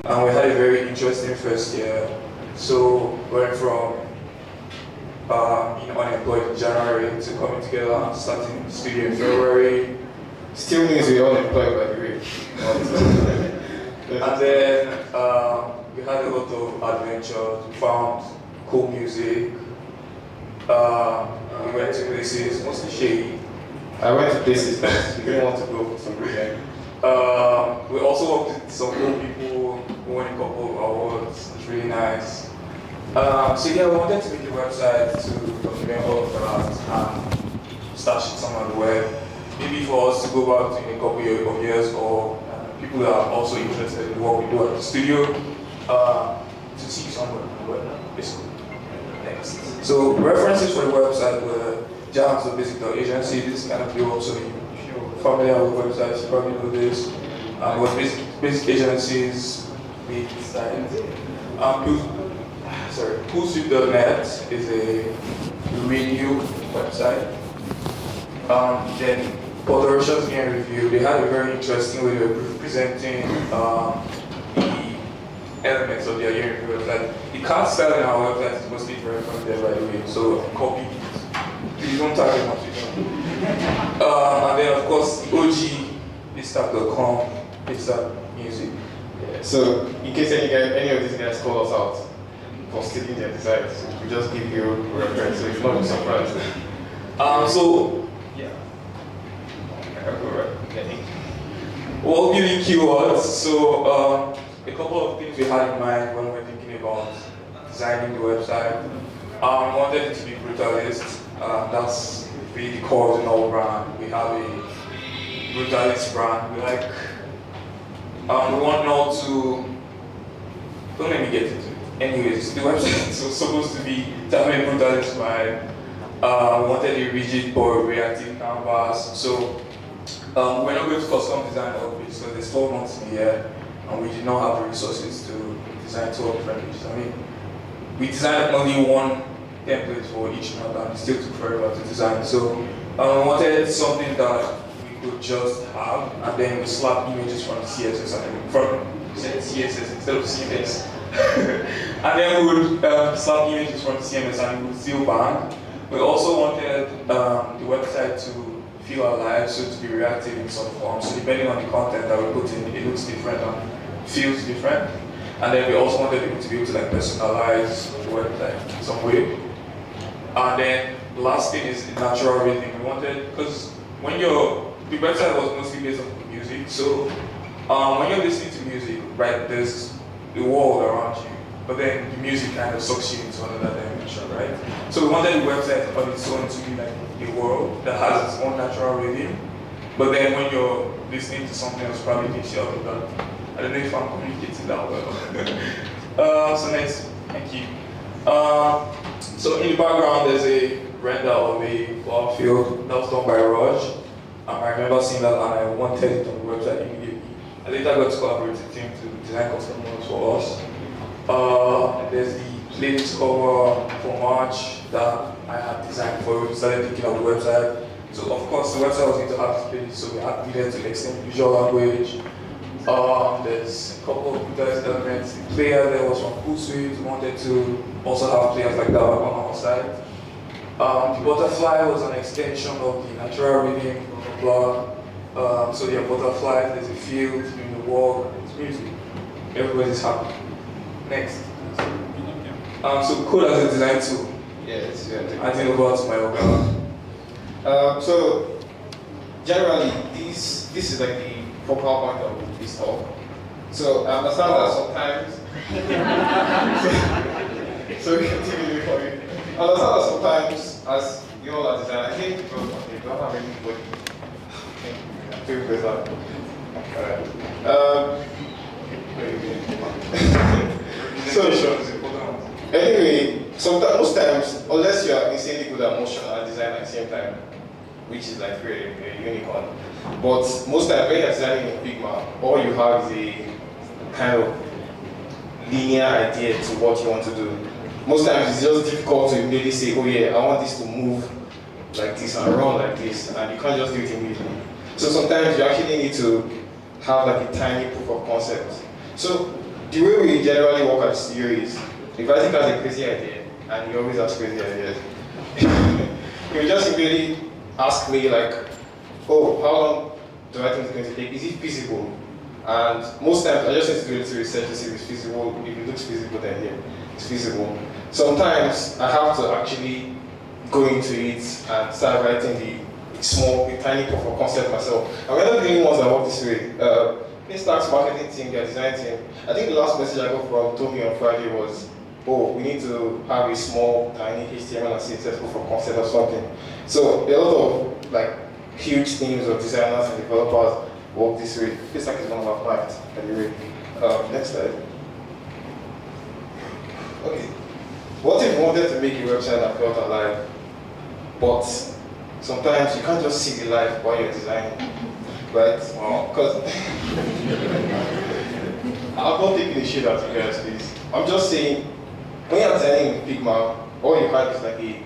and we had a very interesting first year. So went from being unemployed in January to coming together and starting the studio in February. Still means we're unemployed, by the way. And then we had a lot of adventures. We found cool music. We went to places, mostly shady. I went to places but we didn't want to go for some reason. We also worked with some cool people who won a couple of awards. It's really nice. So yeah, we wanted to make a website to document all of that and stash it somewhere on the web. Maybe for us to go back to in a couple of years, or people that are also interested in what we do at the studio to see somewhere on the web, basically. Next. So references for the website were Jams, the basic agency. This kind of blew up, so if you're familiar with websites, you probably know this. What basic agencies we designed. Coolsweep.net is a radio website. Then Portoroshans Game Review, they had a very interesting way of presenting the elements of their year review website. The card style in our website is mostly very from there, by the way, so copy it. Please don't target much. And then, of course, the OG, Paystack.com, Paystack Music. Yeah. So, in case any of these guys call us out for stealing their designs, we just give you a reference, so you're not surprised. Yeah. Well, building keywords. So, a couple of things we had in mind when we were thinking about designing the website. We wanted it to be brutalist. That's really the core of the novel brand. We have a brutalist brand. We like. We want now to. Don't let me get into it. Anyways, the website was supposed to be definitely brutalist vibe. We wanted a rigid but reactive canvas. So we're not going to custom design all of it. So there's 12 months in the year, and we did not have the resources to design 12 different pages. I mean, we designed only one template for each month, and it still took forever to design. So we wanted something that we could just have, and then we slap images from the CSS and from CSS instead of CMS. And then we would slap images from the CMS and it would still bang. We also wanted the website to feel alive, so to be reactive in some form. So depending on the content that we put in, it looks different and feels different. And then we also wanted people to be able to like personalize the website in some way. And then the last thing is the natural rhythm. We wanted, because when the website was mostly based on music, so when you're listening to music, right, there's the world around you, but then the music kind of sucks you into another dimension, right? So we wanted the website on its own to be like a world that has its own natural rhythm, but then when you're listening to something else, probably takes you out of that. I don't know if I'm communicating that well. So next, thank you. So in the background, there's a render of a flower field that was done by Raj. I remember seeing that and I wanted it on the website immediately. I later got to collaborate with the team to design custom ones for us. There's the playlist cover for March that I had designed before we started thinking of the website. So of course the website was going to have this playlist, so we needed to extend visual language. There's a couple of brutalist elements. The player there was from Coolsweep. We wanted to also have players like that on our side. The butterfly was an extension of the natural rhythm, blah, blah. So there are butterflies, there's a field, doing the walk, it's music. Everybody's happy. Next. So code as a design tool. Yes, yeah. I think over to my organ. So generally, this is like the focal point of this talk. So I understand that sometimes. So we continue for you. I understand that sometimes, as you all are design, I think people don't have anybody. I think better. So anyway, most times, unless you are insanely good at motion and design at the same time, which is like a unicorn. But most times when you're designing in Figma, all you have is a kind of linear idea to what you want to do. Most times it's just difficult to immediately say, oh yeah, I want this to move like this and run like this, and you can't just do it immediately. So sometimes you actually need to have like a tiny proof of concept. So the way we generally work at the studio is, if Isaac has a crazy idea, and he always has crazy ideas, he will just immediately ask me like, oh, how long do I think it's going to take? Is it feasible? And most times I just need to do a little research to see if it's feasible. If it looks feasible, then yeah, it's feasible. Sometimes I have to actually go into it and start writing the tiny proof of concept myself. And we're not the only ones that work this way. Instax marketing team, their design team. I think the last message I got from Tommy on Friday was, oh, we need to have a small, tiny HTML and CSS proof of concept or something. So a lot of like huge teams of designers and developers work this way. Instax is one of our clients, anyway. Next slide. Okay. What if you wanted to make a website that felt alive, but sometimes you can't just see the life while you're designing, right? Because I'm not taking the shit out of you guys, please. I'm just saying, when you're designing in Figma, all you have is like a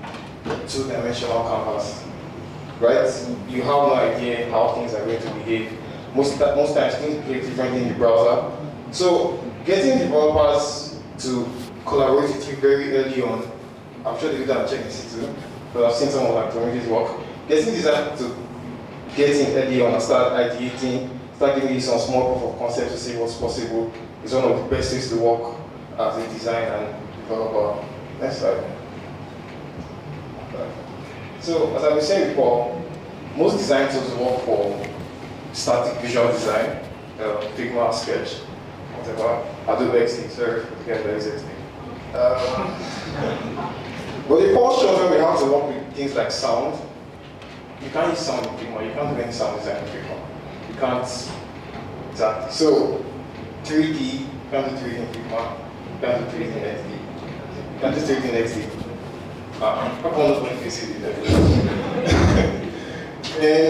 two-dimensional canvas, right? You have no idea how things are going to behave. Most times things behave differently in the browser. So getting developers to collaborate with you very early on, I'm sure they do that and check this too, but I've seen some of like Tommy's work. Getting designers to get in early on and start ideating, start giving you some small proof of concept to see what's possible is one of the best ways to work as a designer and developer. Next slide. So, as I was saying before, most design tools work for static visual design, Figma, Sketch, whatever, Adobe XD, sorry, forget the XD. But the falls short when we have to work with things like sound. You can't use sound in Figma, you can't do any sound design in Figma. You can't, exactly. So, 3D, you can't do 3D in Figma, you can't do 3D in XD. You can't do 3D in XD. How come not when you see it? Then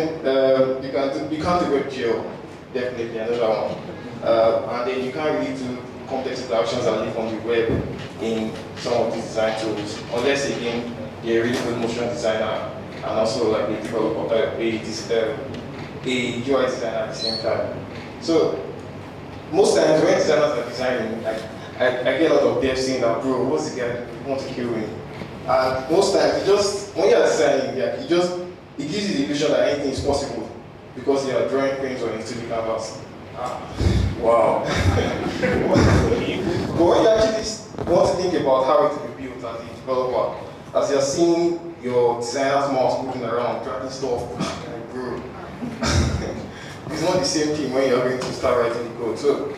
you can't do WebGL, definitely another one. And then you can't really do complex interactions that live on the web in some of these design tools, unless again you're a really good motion designer and also like a developer, a UI designer at the same time. So most times when designers are designing, I get a lot of devs saying that, bro, what's the guy who wants to kill me? And most times, when you're designing, it gives you the illusion that anything is possible because you are drawing things on a 2D canvas. Wow. But when you actually want to think about how it will be built as a developer, as you're seeing your designer's mouse moving around, dragging stuff, like, bro, it's not the same thing when you're going to start writing the code. So,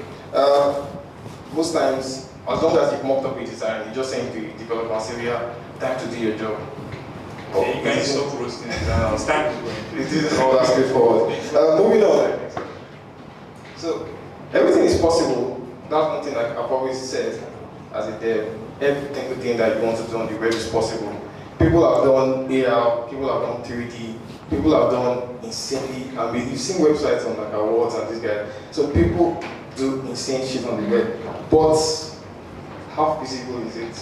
most times, as long as you've mocked up a design, you're just saying to the developer, say, yeah, time to do your job. Yeah, you can stop roasting it down. It's time to go. This is all that straightforward. Moving on. So, everything is possible. That's one thing I've always said as a dev. Every single thing that you want to do on the web is possible. People have done AR, people have done 3D, people have done insanely, I mean, you've seen websites on like awards and this guy. So people do insane shit on the web. But how feasible is it?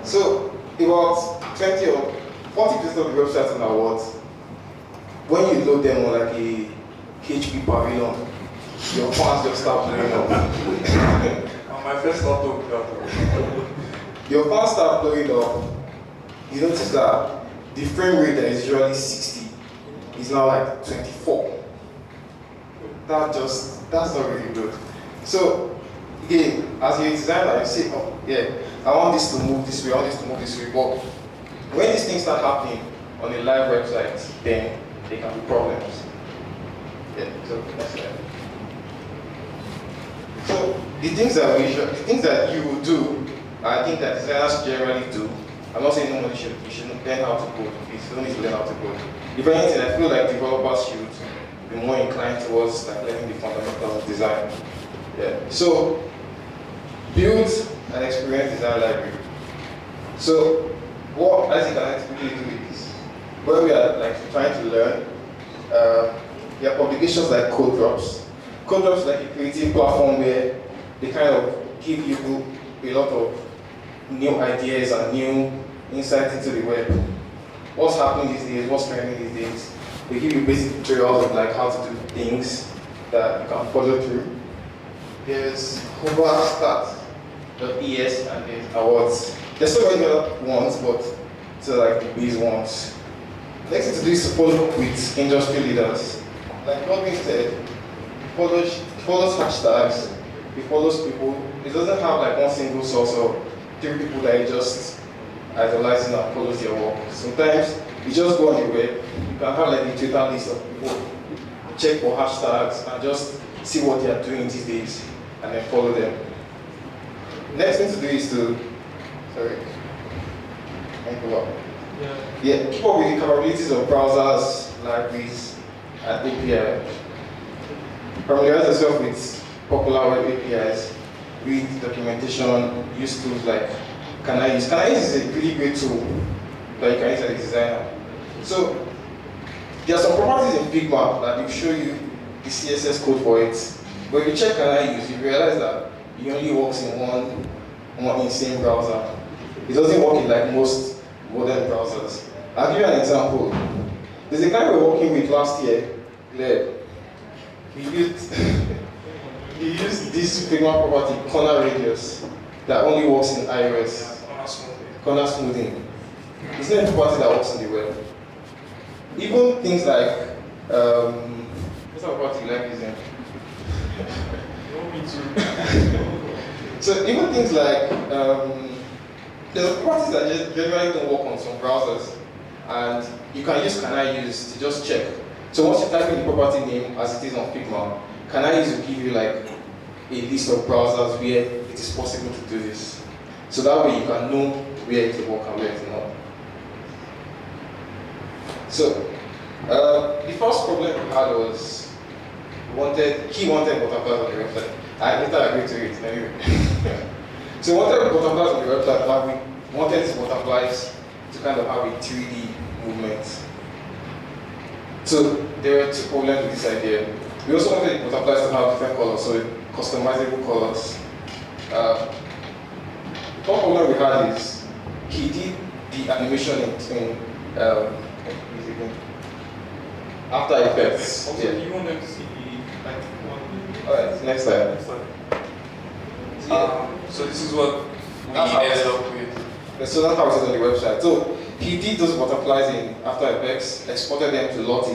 So about 20 or 40% of the websites on awards, when you load them on like a HP pavilion, your fans just start blowing up. On my first laptop, Your fans start blowing up. You notice that the frame rate that is usually 60 is now like 24. That's not really good. So again, as a designer, you say, oh yeah, I want this to move this way, I want this to move this way. But when these things start happening on a live website, then there can be problems. Yeah, so next slide. So the things that you will do, I think that designers generally do. I'm not saying nobody should learn how to code. You still need to learn how to code. If anything, I feel like developers should be more inclined towards like learning the fundamentals of design. Yeah. So build an experience design library. So what I think I typically do is when we are like trying to learn, there are publications like Code Drops. Code Drops is like a creative platform where they kind of give you a lot of new ideas and new insight into the web. What's happening these days, what's trending these days. They give you basic tutorials of like how to do things that you can follow through. there's hover.start.es and there's awards. There's so many other ones, but so like the base ones. Next thing to do is to follow up with industry leaders. Like what being said, follows hashtags, it follows people. It doesn't have like one single source of 3 people that you just idolizing and follows their work. Sometimes you just go on the web, you can have like a Twitter list of people, check for hashtags and just see what they are doing these days and then follow them. Next thing to do is to, keep up with the capabilities of browsers, libraries, and API. Familiarize yourself with popular web APIs, read documentation, use tools like Canais. Canais is a pretty great tool that you can use as a designer. So there are some properties in Figma that will show you the CSS code for it. But if you check Canais, you realize that it only works in one insane browser. It doesn't work in like most modern browsers. I'll give you an example. There's a guy we were working with last year, Gleb. He used this Figma property, corner radius, that only works in iOS. Corner smoothing. It's not a property that works on the web. Even things like, what's that property you like using? So even things like, there's properties that just generally don't work on some browsers, and you can use Can I Use to just check. So once you type in the property name as it is on Figma, Can I Use will give you like a list of browsers where it is possible to do this. So that way you can know where it will work and where it will not. So the first problem we had was he wanted butterflies on the website. I later agreed to it anyway. So we wanted butterflies on the website, but we wanted these butterflies to kind of have a 3D movement. So there were 2 problems with this idea. We also wanted the butterflies to have different colors, so customizable colors. The problem we had is he did the animation in After Effects. Also, Yeah. do you want them to see like one? Alright, next slide. So this is what we ended up with. So that's how it is on the website. So he did those butterflies in After Effects, exported them to Lottie. I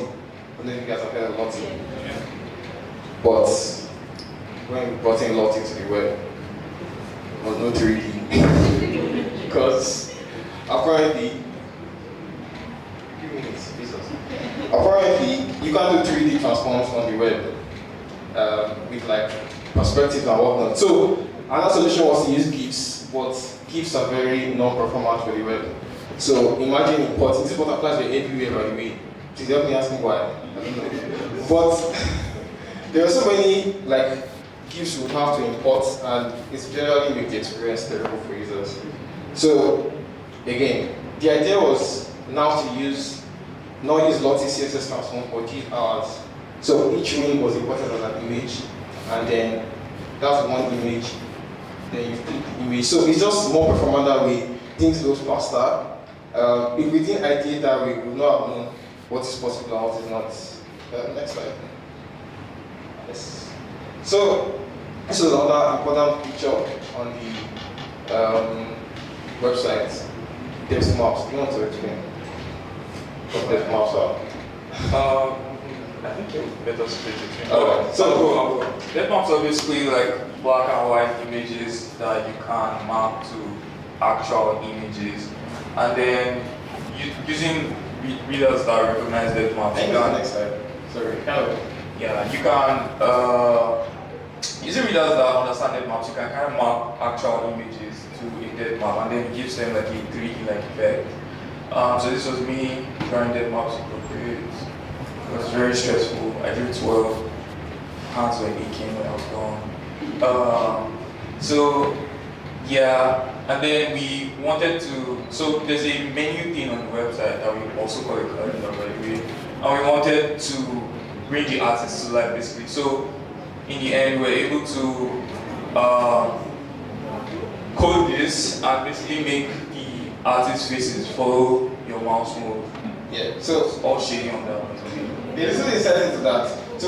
don't know if you guys have heard of Lottie. Yeah. But when we brought in Lottie to the web, there was no 3D. Because apparently, you can't do 3D transforms on the web with like perspectives and whatnot. So another solution was to use GIFs, but GIFs are very non-performant for the web. So imagine importing these butterflies were everywhere, by the way. Please help me ask me why. I don't know. But there are so many like GIFs you would have to import, and it's generally make the experience terrible for users. So again, the idea was now to not use Lottie CSS transform, but give ours. So each wing was imported as an image, and then that's one image. Then you click the image. So it's just more performant that way. Things goes faster. If we didn't ideate that way, we would not have known what is possible and what is not. Next slide. Yes. So this is another important feature on the website. There's maps. Do you want to explain what there's maps are? I think it's better split between. Okay. So depmaps are basically like black and white images that you can map to actual images, and then using readers that recognize depmaps. Next slide. Sorry. Yeah, you can using readers that understand depmaps, you can kind of map actual images to a depmap, and then it gives them like a 3D like effect. So this was me drawing depmaps in Procreate. It was very stressful. I drew 12. Hands were aching when I was done. So yeah, and then we wanted to. So there's a menu thing on the website that we also call a calendar, by the way, and we wanted to bring the artists to life basically. So in the end, we were able to code this and basically make the artist faces follow your mouse move. Yeah. So It's all shading on that one. there's no insight into that. So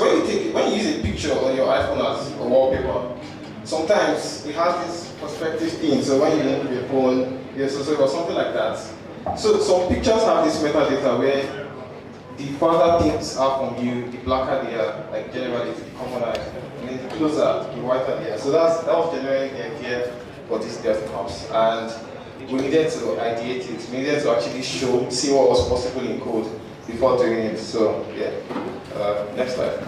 when you use a picture on your iPhone as a wallpaper, sometimes it has this perspective thing. So when you move your phone, yes, so it was something like that. So some pictures have this metadata where the farther things are from you, the blacker they are, like generally to the common eye. And then the closer, the whiter they are. So that was generally the idea for this data maps. And we needed to ideate it. We needed to actually see what was possible in code before doing it. So yeah, next slide.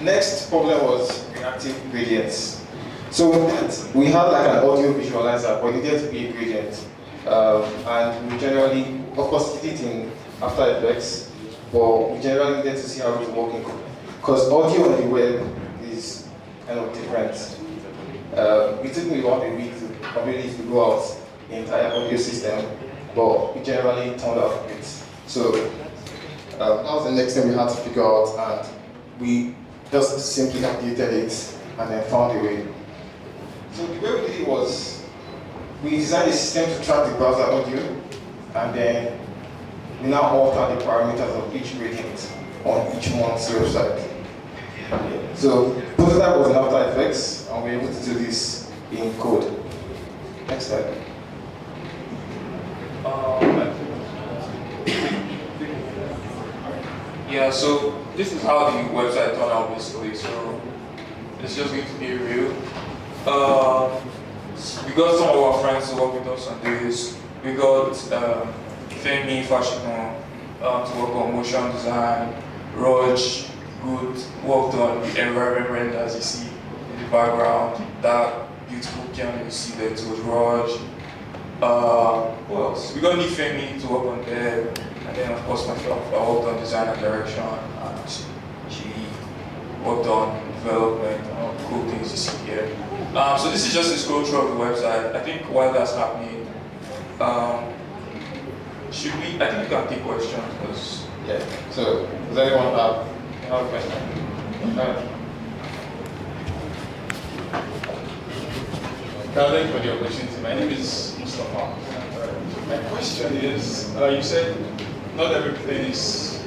Next problem was reactive gradients. So with that, we had like an audio visualizer, but it needed to be a gradient. And we generally, of course, did it in After Effects, but we generally needed to see how it's working. Because audio on the web is kind of different. It took me about a week to completely go out the entire audio system, but it generally turned out great. So that was the next thing we had to figure out, and we just simply calculated it and then found a way. So the way we did it was, we designed a system to track the browser audio, and then we now alter the parameters of each gradient on each month's website. So prototype was in After Effects, and we were able to do this in code. Next slide. Yeah, so this is how the website turned out basically. So it's just going to be real. We got some of our friends to work with us on this. We got Femi Fashikon to work on motion design. Raj Good worked on the environment render, as you see in the background. That beautiful piano you see there, it was Raj. Who else? We got Femi to work on there. And then of course myself, I worked on design and direction, and she worked on development and cool things you see here. So this is just a scroll through of the website. I think while that's happening, I think we can take questions because yeah. So does anyone have a question? Thank you for the opportunity. My name is Mustafa. My question is, you said not everything is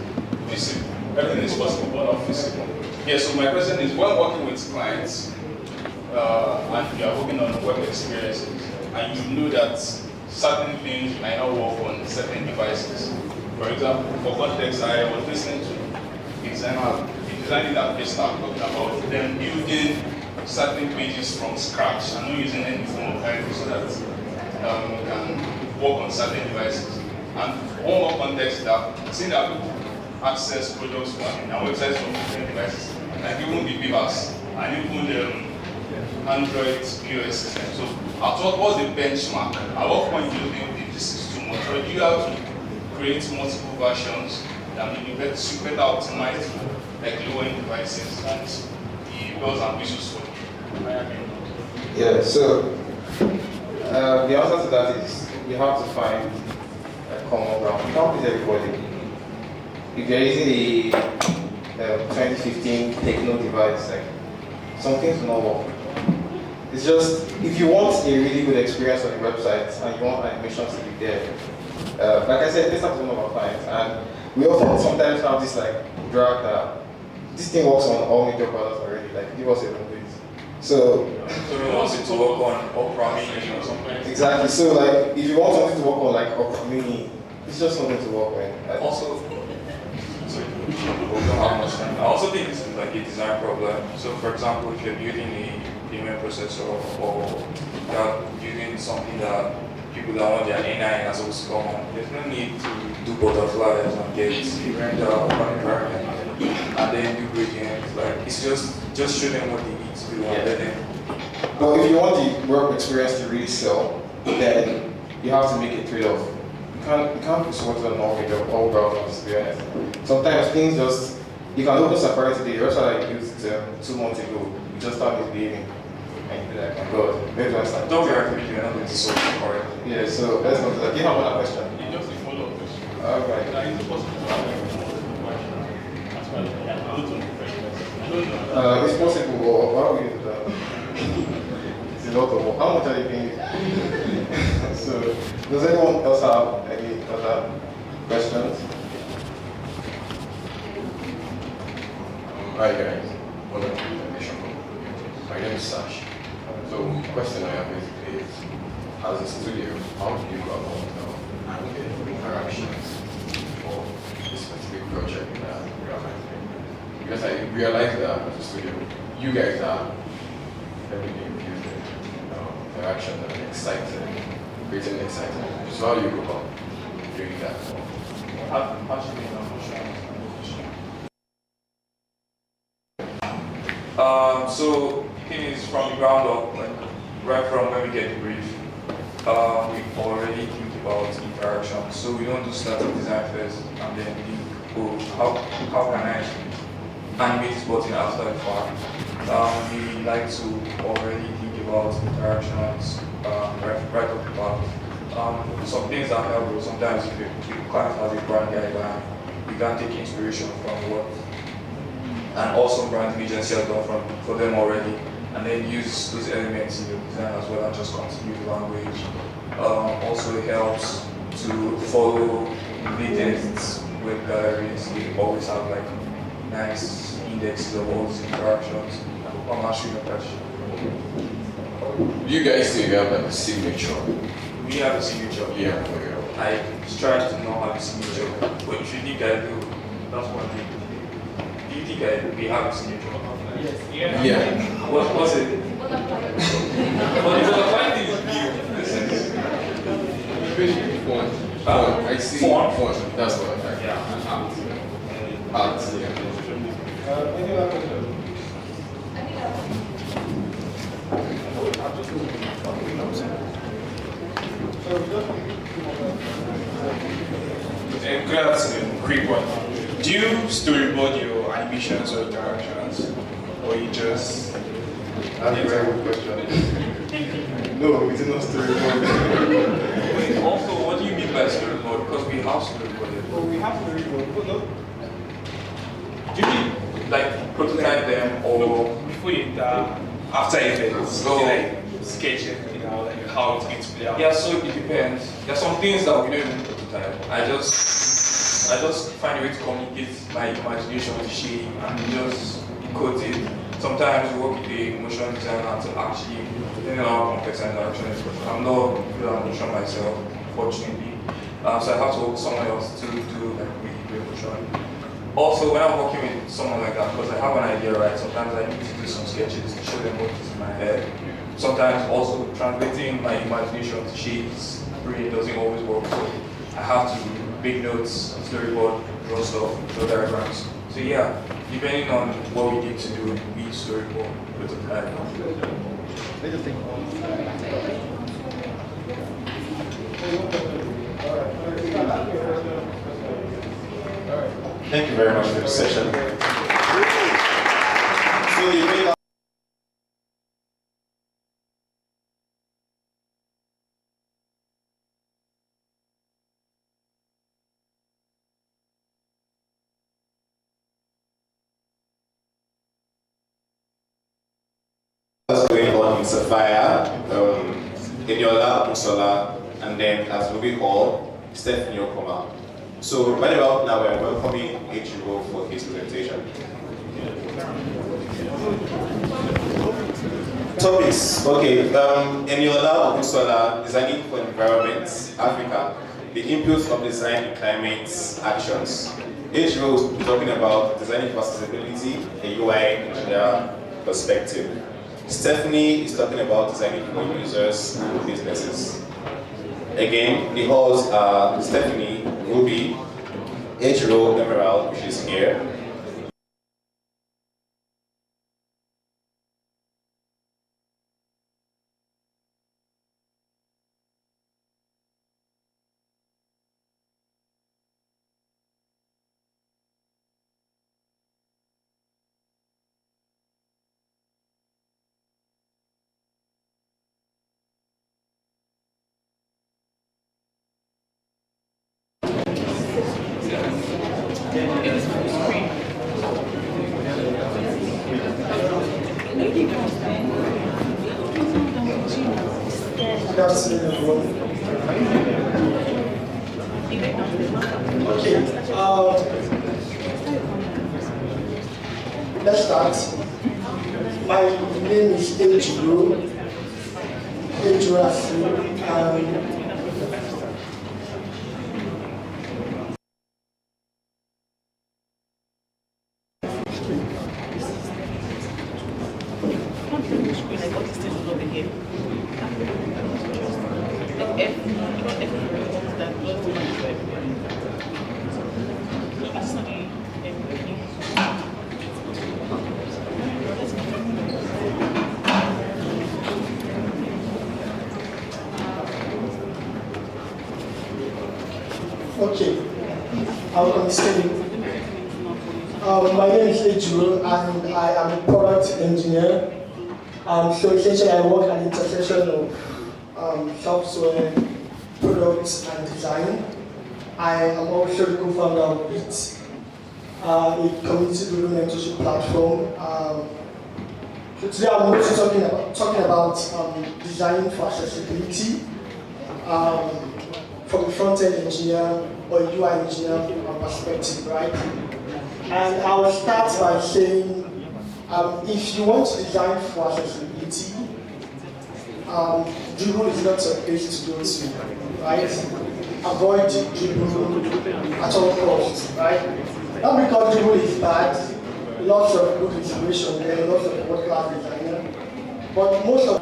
physical. Everything is possible, but not physical. Yeah, so my question is, when working with clients, and you are working on web experiences, and you know that certain things might not work on certain devices. For example, for context, I was listening to the designing that place I'm talking about, them building certain pages from scratch and not using any form of library so that we can work on certain devices. And one more context that seeing that people access products from our websites from different devices, like even the beavers and even the Android POS system. So what's the benchmark? At what point do you think this is too much? Or do you have to create multiple versions that may be better optimized for like lower-end devices and the bells and whistles for you? Yeah, so the answer to that is you have to find a common ground. You can't please everybody. If you're using a 2015 Techno device, like some things will not work. It's just, if you want a really good experience on the website and you want animations to be there, like I said, this happens to one of our clients, and we often sometimes have this like drag that this thing works on all major products already, like give us a little bit. So we want it to work on Opera Mini or something. Exactly, so like if you want something to work on like Opera Mini, it's just something to work on. Like, Also, I also think this is like a design problem. So for example, if you're building a payment processor or you're building something that people that want their NI as also common, there's no need to do butterflies and get a render of an environment and then do gradients. Like it's just show them what they need to do and let them. But if you want the web experience to really sell, then you have to make a trade-off. You can't be sorted on all browsers, to be honest. Sometimes things just, you can open Safari today, the website I used 2 months ago, you just start misbehaving. And you be like, oh God, maybe I start. Don't be afraid, you're not going to solve it correctly. Yeah, so let's go to that. Do you have another question? Just a follow-up question. Alright. Is it possible to have multiple versions as well? I don't know. It's possible, but why would you do that? It's a lot of work. How much are you paying? So, does anyone else have any other questions? Hi guys, welcome to the presentation. My name is Sash. So the question I have basically is, as a studio, how do you go about handling interactions for this specific project that we are handling? Because I realize that as a studio, you guys are heavily infusing interaction and excited, creating excitement. So how do you go about doing that? How should we know? So the thing is, from the ground up, like right from when we get the brief, we already think about interaction. So we don't do static design first and then think, oh, how can I animate this button after the fact? We like to already think about interactions right off the bat. Some things that help, sometimes if the client has a brand guideline, we can take inspiration from what and also brand agency has done for them already, and then use those elements in your design as well and just continue the language. Also it helps to follow latest web galleries. They always have like nice indexes of all these interactions. I'm answering your question. You guys think you have like a signature? We have a signature. Yeah. I try to not have a signature, but if you think I do, that's one thing. Do you think we have a signature? Yes. Yeah. What's it? But the quality is new. Font. I see. Font. That's what I like. Yeah. Art. Yeah. Good afternoon, quick one. Do you storyboard your animations or interactions? Or you just... That's a very good question. No, we did not storyboard. Wait, also, what do you mean by storyboard? Because we have storyboard. Oh, we have storyboard, but no. Do you mean like prototype them or Before you after events, So- like sketching, like how it's going to play out. yeah, so it depends. There are some things that we don't even prototype. I just find a way to communicate my imagination with shape and just encode it. Sometimes we work with a motion designer to actually, depending on how complex an interaction is, but I'm not good at motion myself, fortunately. So I have to work with someone else to do like really great motion. Also, when I'm working with someone like that, because I have an idea, right, sometimes I need to do some sketches to show them what is in my head. Sometimes also translating my imagination to shapes, brain doesn't always work, so I have to make notes, storyboard, draw stuff, draw diagrams. So yeah, depending on what we need to do, we storyboard with a diagram. Thank you very much for the session. So the main what's going on in Sapphire, Eniola Akinsola, and then as moving all, Stephanie Okoma. So right about now we're welcoming H.O. for his presentation. Topics. Okay. Eniola Akinsola, Designing for Environment, Africa. The inputs of design in climate actions. H.O. is talking about designing for sustainability, a UI engineer perspective. Stephanie is talking about designing for users and businesses. Again, the halls are Stephanie, Ruby, H-Row, Emerald, which is here. let's start. My name is Ejiro. Okay, I'll continue. My name is Ejiro and I am a product engineer. So essentially I work at the intersection of software, products and design. I am also the co-founder of IT, a community-driven mentorship platform. So today I'm also talking about designing for accessibility. From a front-end engineer or a UI engineer perspective, right? And I will start by saying, if you want to design for accessibility, Dribble is not a place to go to, right? Avoid Dribble at all costs, right? Not because Dribble is bad, lots of good inspiration there, lots of world-class designers, but most of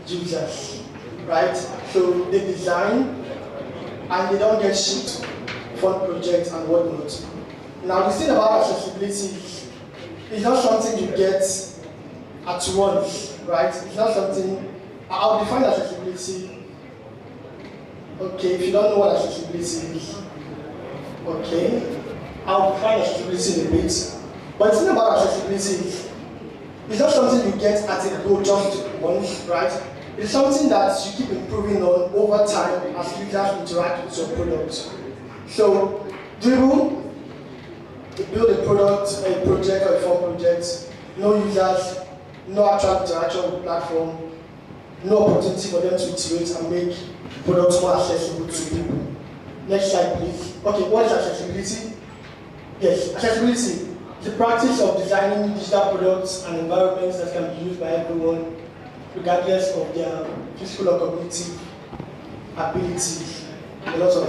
users, right? So they design and they don't get shipped fun projects and whatnot. Now the thing about accessibility is it's not something you get at once, right? It's not something, I'll define accessibility. Okay, if you don't know what accessibility is, okay, I'll define accessibility in a bit. But the thing about accessibility is it's not something you get at a go just once, right? It's something that you keep improving on over time as users interact with your product. So, Dribble, you build a product, a project or a form project, no users, no actual interaction with the platform, no opportunity for them to iterate and make products more accessible to people. Next slide, please. Okay, what is accessibility? Yes, accessibility is the practice of designing digital products and environments that can be used by everyone, regardless of their physical or cognitive abilities. A lot of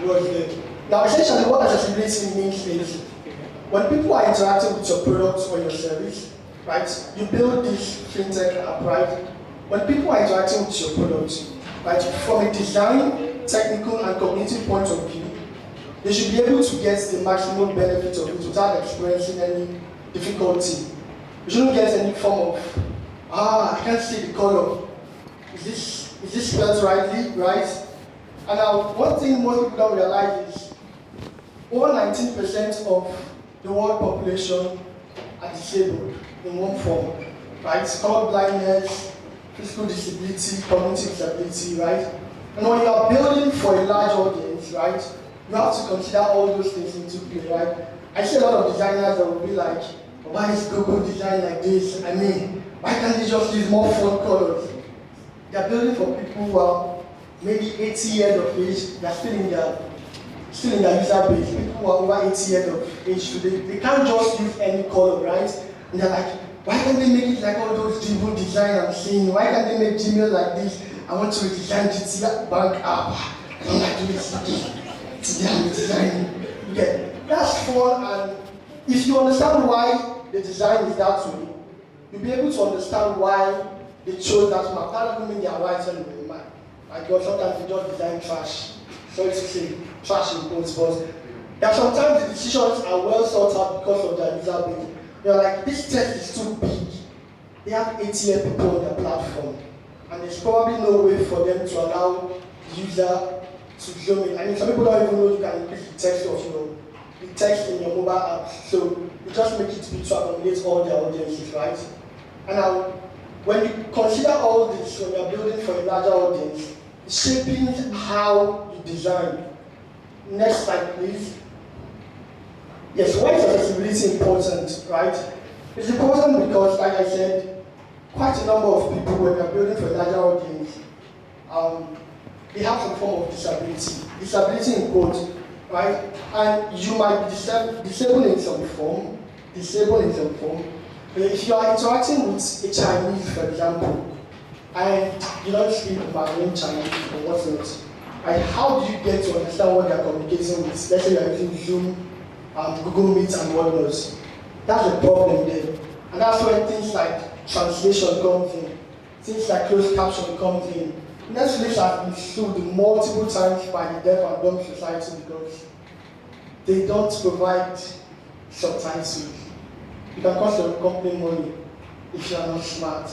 words there. Now, essentially, what accessibility means is when people are interacting with your product or your service, right? You build this fintech app, right? When people are interacting with your product, right? From a design, technical, and cognitive point of view, they should be able to get the maximum benefit of it without experiencing any difficulty. You shouldn't get any form of I can't see the color. Is this spelled rightly, right? And now, one thing most people don't realize is over 19% of the world population are disabled in one form, right? Color blindness, physical disability, cognitive disability, right? And when you are building for a large audience, right, you have to consider all those things into play, right? I see a lot of designers that will be like, why is Google design like this? I mean, why can't they just use more font colors? They're building for people who are maybe 80 years of age, they're still in their user base. People who are over 80 years of age today, they can't just use any color, right? And they're like, why can't they make it like all those Dribble design I'm seeing? Why can't they make Gmail like this? I want to redesign GT bank app. I don't like doing it. Today I'm designing. Yeah, that's fun, and if you understand why the design is that way, you'll be able to understand why they chose that map. That doesn't mean they are right on the map. Like, because sometimes they just design trash. Sorry to say, trash in quotes, but there are sometimes the decisions are well thought out because of their user base. They're like, this text is too big. They have 80 people on their platform, and there's probably no way for them to allow the user to zoom in. I mean, some people don't even know you can increase the text of the text in your mobile app. So you just make it big to accommodate all their audiences, right? And now, when you consider all this, when you're building for a larger audience, shaping how you design. Next slide, please. Yes, why is accessibility important, right? It's important because, like I said, quite a number of people, when you're building for a larger audience, they have some form of disability in quotes, right? And you might be disabled in some form, disabled in some form. If you are interacting with a Chinese, for example, and you don't speak Mandarin Chinese or whatnot, right? How do you get to understand what they are communicating with? Let's say you are using Zoom, Google Meet, and whatnot. That's a problem there, and that's when things like translation comes in, things like closed caption comes in. Netflix has been sued multiple times by the Deaf and Dumb Society because they don't provide subtitles. You can cost your company money if you are not smart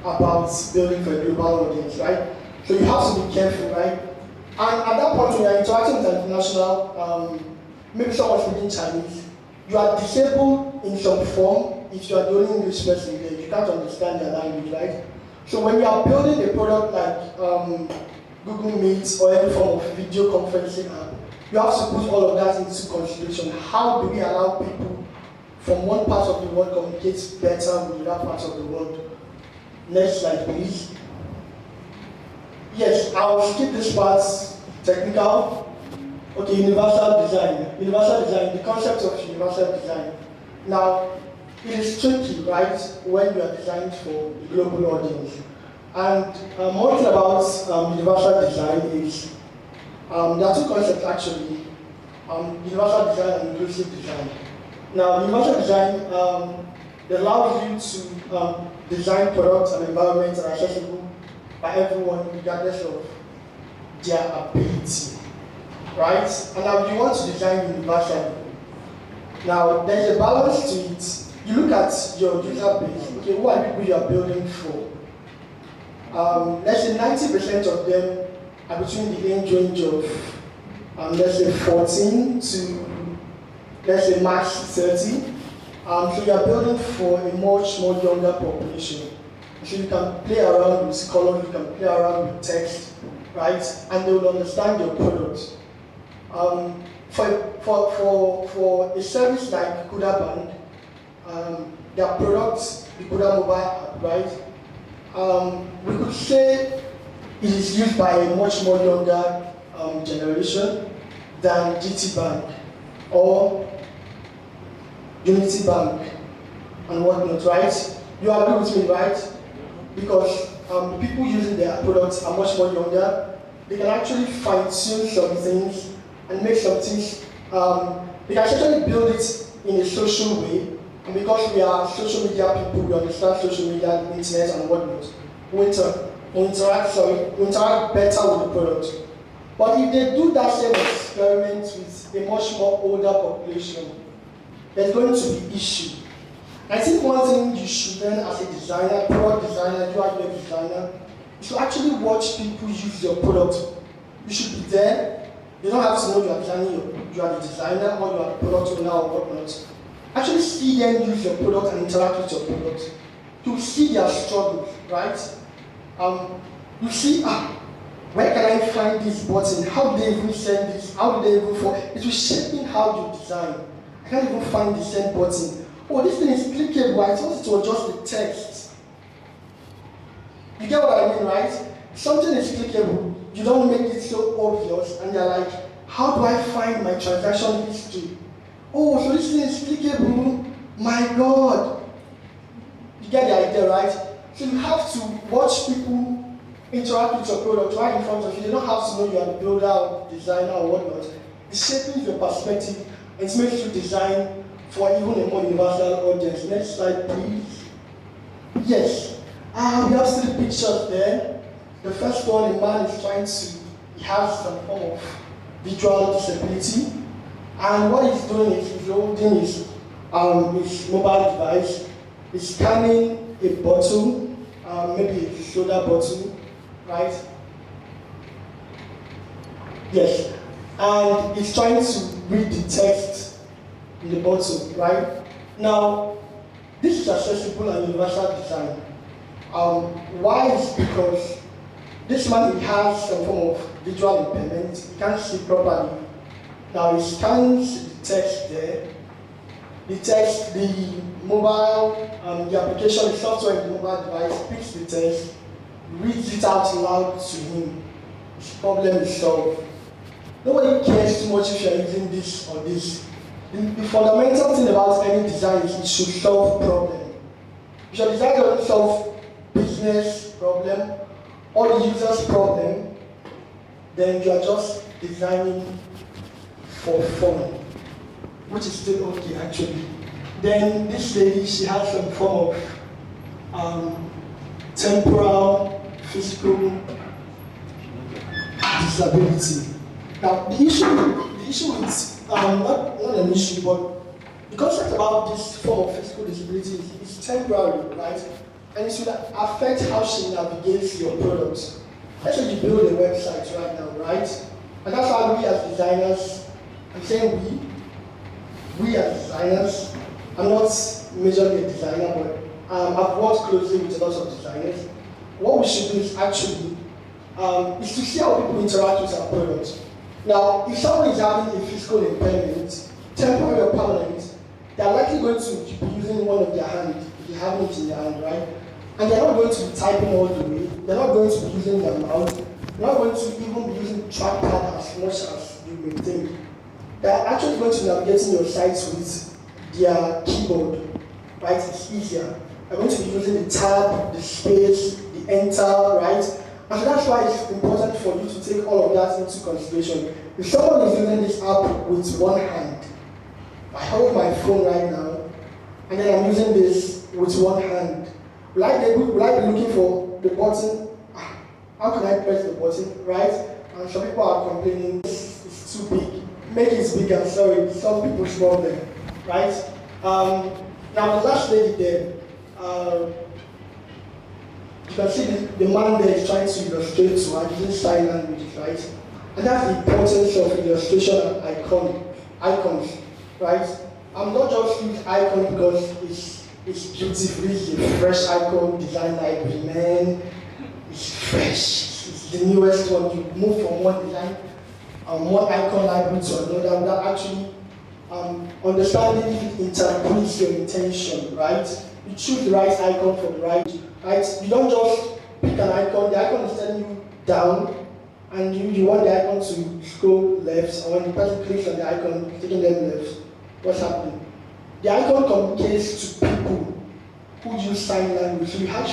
about building for a global audience, right? So you have to be careful, right? And at that point, when you are interacting with an international, maybe someone speaking Chinese, you are disabled in some form if you are the only English person there. You can't understand their language, right? So when you are building a product like Google Meet or any form of video conferencing app, you have to put all of that into consideration. How do we allow people from one part of the world communicate better with that part of the world? Next slide, please. Yes, I will skip this part, technical. Okay, universal design. Universal design, the concept of universal design. Now, it is tricky, right, when you are designed for a global audience. And one thing about universal design is, there are two concepts actually, universal design and inclusive design. Now, universal design allows you to design products and environments that are accessible by everyone regardless of their ability, right? And now you want to design universally. Now, there's a balance to it. You look at your user base, okay, who are people you are building for? Let's say 90% of them are between the age range of, let's say 14 to, let's say max 30. So you are building for a much more younger population. So you can play around with color, you can play around with text, right? And they will understand your product. For a service like Kuda Bank, their products, the Kuda mobile app, right? We could say it is used by a much more younger generation than GT Bank or Unity Bank and whatnot, right? You agree with me, right? Because the people using their products are much more younger. They can actually fine-tune some things and make some things. They can actually build it in a social way. And because we are social media people, we understand social media, the internet, and whatnot. We interact better with the product. But if they do that same experiment with a much more older population, there's going to be issue. I think one thing you should learn as a designer, product designer, UI designer, is to actually watch people use your product. You should be there. You don't have to know you are designing you are the designer or you are the product owner or whatnot. Actually see them use your product and interact with your product. You see their struggles, right? You see, where can I find this button? How do they even send this? How do they even fall? It will shaping how you design. I can't even find the send button. Oh, this thing is clickable. I thought it was just the text. You get what I mean, right? Something is clickable. You don't make it so obvious, and you're like, how do I find my transaction history? Oh, so this thing is clickable. My God. You get the idea, right? So you have to watch people interact with your product right in front of you. You don't have to know you are the builder or designer or whatnot. It's shaping your perspective and it makes you design for even a more universal audience. Next slide, please. Yes. We have 3 pictures there. The first one, a man is trying to, he has some form of visual disability. And what he's doing is he's holding his mobile device. He's scanning a bottle, maybe a soda bottle, right? Yes. And he's trying to read the text in the bottle, right? Now, this is accessible and universal design. Why is because this man, he has some form of visual impairment. He can't see properly. Now, he scans the text there. The text, the mobile, the application, the software in the mobile device picks the text, reads it out loud to him. His problem is solved. Nobody cares too much if you're using this or this. the fundamental thing about any design is it should solve problem. If your design doesn't solve business problem or the user's problem, then you are just designing for fun, which is still okay actually. Then this lady, she has some form of temporal, physical disability. Now the issue is not an issue, but the concept about this form of physical disability is temporary, right? And it should affect how she navigates your product. Let's say you build a website right now, right? And that's why we as designers, I'm saying we as designers, I'm not majorly a designer, but I've worked closely with a lot of designers. What we should do is actually is to see how people interact with our product. Now, if someone is having a physical impairment, temporary or permanent, they're likely going to be using one of their hands, if they have it in their hand, right? And they're not going to be typing all the way, they're not going to be using their mouth, they're not going to even be using trackpad as much as you may think. They're actually going to be navigating your sites with their keyboard, right? It's easier. They're going to be using the tab, the space, the enter, right? And so that's why it's important for you to take all of that into consideration. If someone is using this app with one hand, I hold my phone right now, and then I'm using this with one hand. Will I be looking for the button? How can I press the button, right? And some people are complaining it's too big. Make it bigger, sorry, some people's problem, right? Now the last lady there, you can see the man there is trying to illustrate to her using sign languages, right? And that's the importance of illustration and icons, right? I'm not just using icon because it's beautiful, it's a fresh icon, design library, man. It's fresh, it's the newest one. You move from one design, one icon library to another without actually understanding if it interprets your intention, right? You choose the right icon for the right. You don't just pick an icon, the icon is telling you down, and you want the icon to scroll left, and when the person clicks on the icon, taking them left, what's happening? The icon communicates to people who use sign language, so you have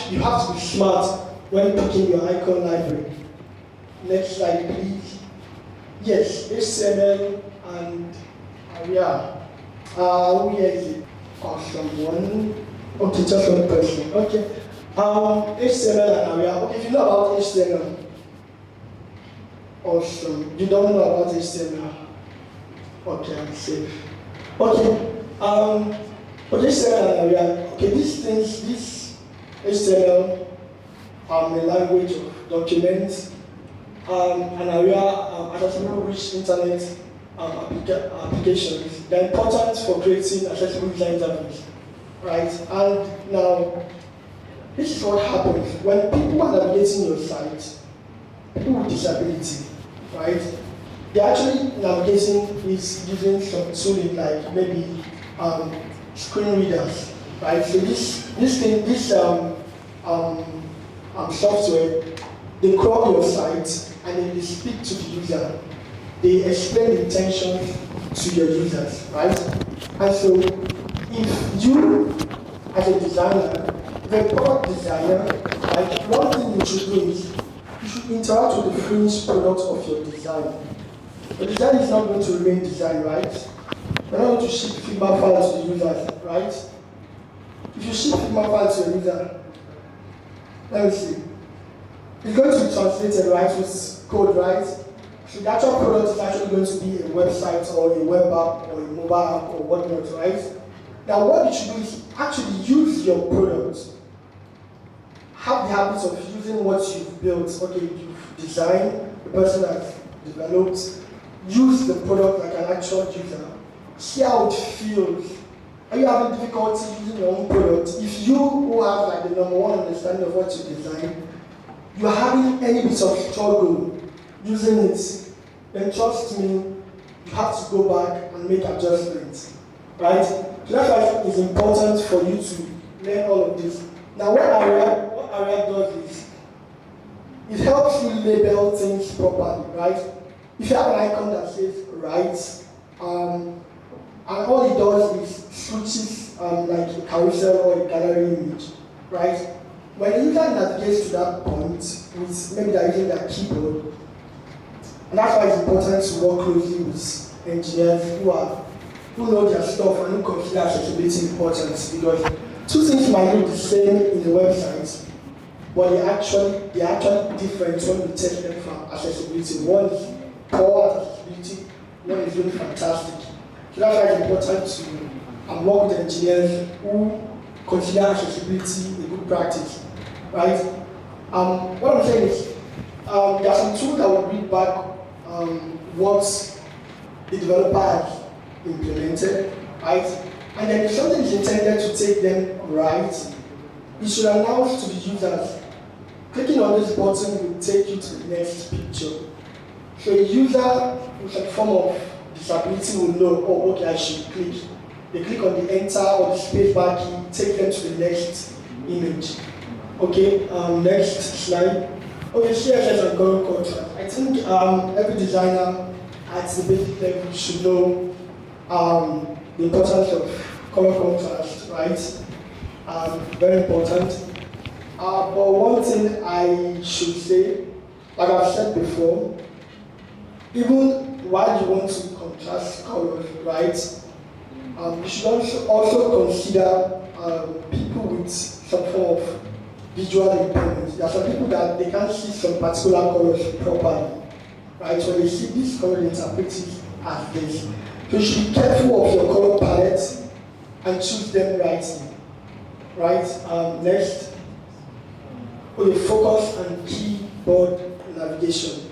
to be smart when picking your icon library. Next slide, please. Yes, HTML and where is it? Awesome one. Okay, just one person. Okay. HTML and ARIA. Okay, if you know about HTML, awesome. You don't know about HTML. Okay, I'm safe. Okay. But HTML and ARIA. Okay, this HTML a language of documents, and ARIA accessible rich internet applications. They're important for creating accessible user interface, right? And now, this is what happens when people are navigating your site. People with disability, right? They're actually navigating is using some tooling like maybe screen readers, right? So this software, they crawl your site and then they speak to the user. They explain the intentions to your users, right? And so, if you, as a designer, the product designer, like one thing you should do is you should interact with the finished product of your design. The design is not going to remain design, right? You're not going to ship Figma files to the users, right? If you ship Figma files to a user, let me see. It's going to be translated, right, with code, right? So the actual product is actually going to be a website or a web app or a mobile app or whatnot, right? Now what you should do is actually use your product. Have the habit of using what you've built. Okay, you've designed, the person has developed. Use the product like an actual user. See how it feels. Are you having difficulty using your own product? If you who have like the number one understanding of what you design, you are having any bit of struggle using it, then trust me, you have to go back and make adjustments, right? So that's why it's important for you to learn all of this. Now what ARIA does is, it helps you label things properly, right? If you have an icon that says right, and all it does is switches like a carousel or a gallery image, right? When the user navigates to that point, with maybe they're using their keyboard, and that's why it's important to work closely with engineers who know their stuff and who consider accessibility important, because two things might look the same in the website, but they're actually different when we take them for accessibility. One is poor accessibility, one is really fantastic. So that's why it's important to work with engineers who consider accessibility a good practice, right? What I'm saying is, there are some tools that will read back what the developer has implemented, right? And then if something is intended to take them right, it should announce to the users, clicking on this button will take you to the next picture. So a user with some form of disability will know, oh, okay, I should click. They click on the enter or the space bar key, take them to the next image. Okay, next slide. Okay, CSS and color contrast. I think every designer at the basic level should know the importance of color contrast, right? Very important. But one thing I should say, like I've said before, even while you want to contrast colors, right? You should also consider people with some form of visual impairment. There are some people that they can't see some particular colors properly, right? So they see this color, interpret it as this. So you should be careful of your color palette and choose them rightly, right? Next, okay, focus and keyboard navigation.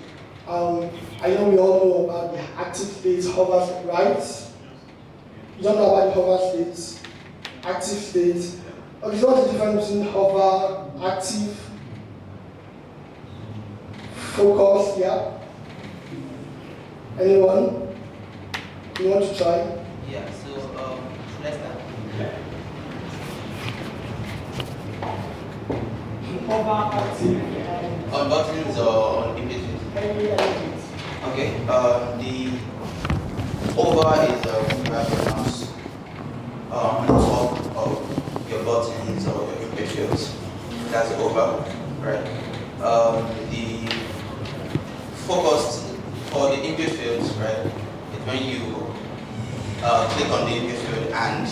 I know we all know about the active state, hover state, right? You don't know about the hover state, active state. Okay, so what's the difference between hover, active, focus, yeah? Anyone? You want to try? Yeah, so let's start. Hover, active, On buttons or on images? any element. Okay, the over is you have your mouse on top of your buttons or your input fields. That's over, right? The focused or the input fields, right? It's when you click on the input field and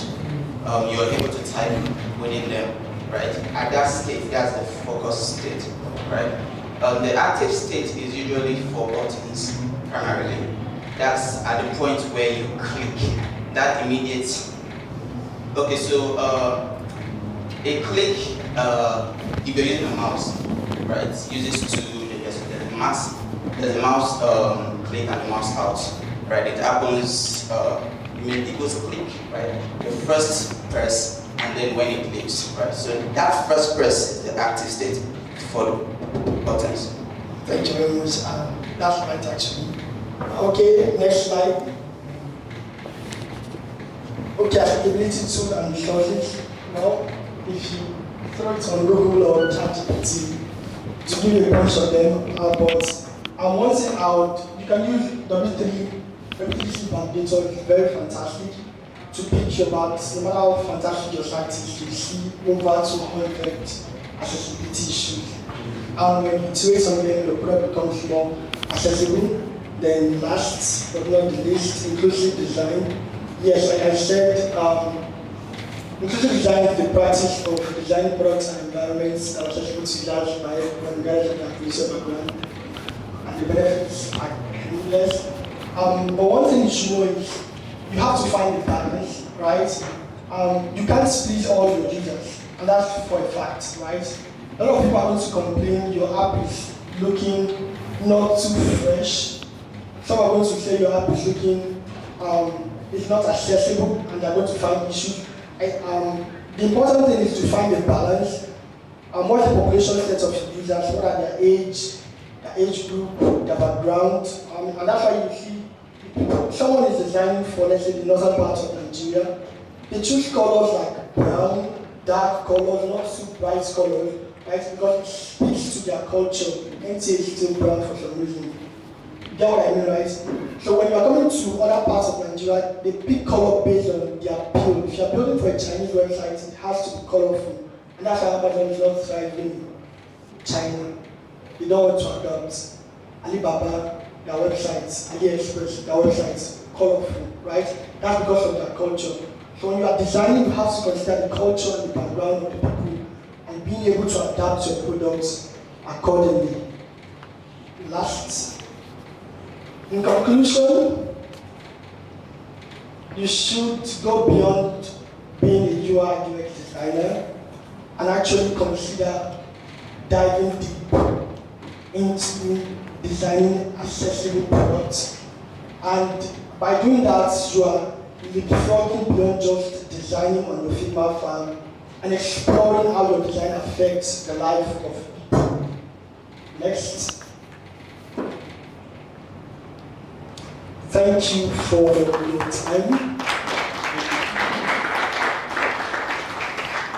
you're able to type within them, right? At that state, that's the focus state, right? The active state is usually for buttons primarily. That's at the point where you click, that immediate. Okay, so a click, if you're using a mouse, right, uses there's a mouse click and a mouse out, right? It happens, it goes click, right? The first press and then when it clicks, right? So that first press is the active state for the buttons. Thank you very much. That's right, actually. Okay, next slide. Okay, accessibility tool and resources. Now, if you throw it on Google or ChatGPT, to give you a bunch of them, but one thing you can use W3C Validator, it's very fantastic to pitch about, no matter how fantastic your site is, you see over 200 accessibility issues. And when you iterate on them, your product becomes more accessible. Then last but not the least, inclusive design. Yes, like I said, inclusive design is the practice of designing products and environments that are accessible to users by everyone, regardless of their creative background. And the benefits are endless. But one thing you should know is you have to find the balance, right? You can't please all your users, and that's for a fact, right? A lot of people are going to complain your app is looking not too fresh. Some are going to say your app is looking, it's not accessible, and they're going to find issues. The important thing is to find a balance. What's the population set of users? What are their age group, their background? And that's why you see someone is designing for, let's say, the northern part of Nigeria. They choose colors like brown, dark colors, not too bright colors, right? Because it speaks to their culture. NTA is still brown for some reason. You get what I mean, right? So when you are coming to other parts of Nigeria, they pick color based on their appeal. If you are building for a Chinese website, it has to be colorful. And that's why Amazon is not thriving in China. They don't want to adopt Alibaba, their websites, AliExpress, their websites, colorful, right? That's because of their culture. So when you are designing, you have to consider the culture and the background of the people and being able to adapt your products accordingly. Last, in conclusion, you should go beyond being a UI UX designer and actually consider diving deep into designing accessible products. And by doing that, you are leapfrogging beyond just designing on your Figma file and exploring how your design affects the life of people. Next. Thank you for your time.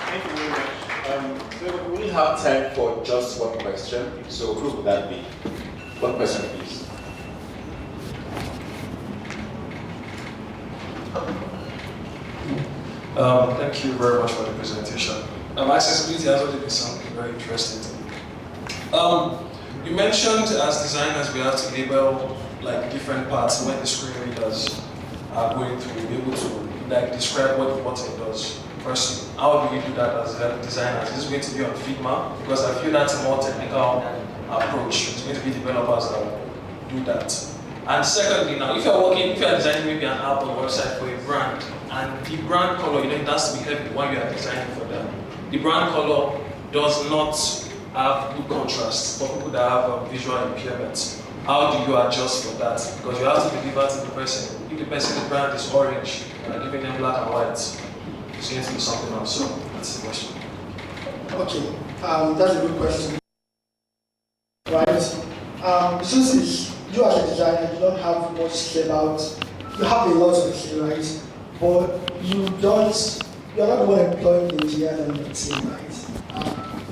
Thank you very much. So we only have time for just one question. So who would that be? One question, please. Thank you very much for the presentation. Accessibility has already been something very interesting to me. You mentioned as designers we have to label like different parts when the screen readers are going through, be able to like describe what the button does. Firstly, how do you do that as designers? Is this going to be on Figma? Because I feel that's a more technical approach. It's going to be developers that will do that. And secondly, now if you're designing maybe an app or website for a brand, and the brand color, it has to be heavy when you are designing for them. The brand color does not have good contrast for people that have visual impairments. How do you adjust for that? Because you have to deliver to the person. If the person's brand is orange, and giving them black and white, it's going to be something else. So that's the question. Okay, that's a good question. Right? Since you as a designer, you don't have much to say about, you have a lot to say, right? But you're not the one employing the engineers and the team, right?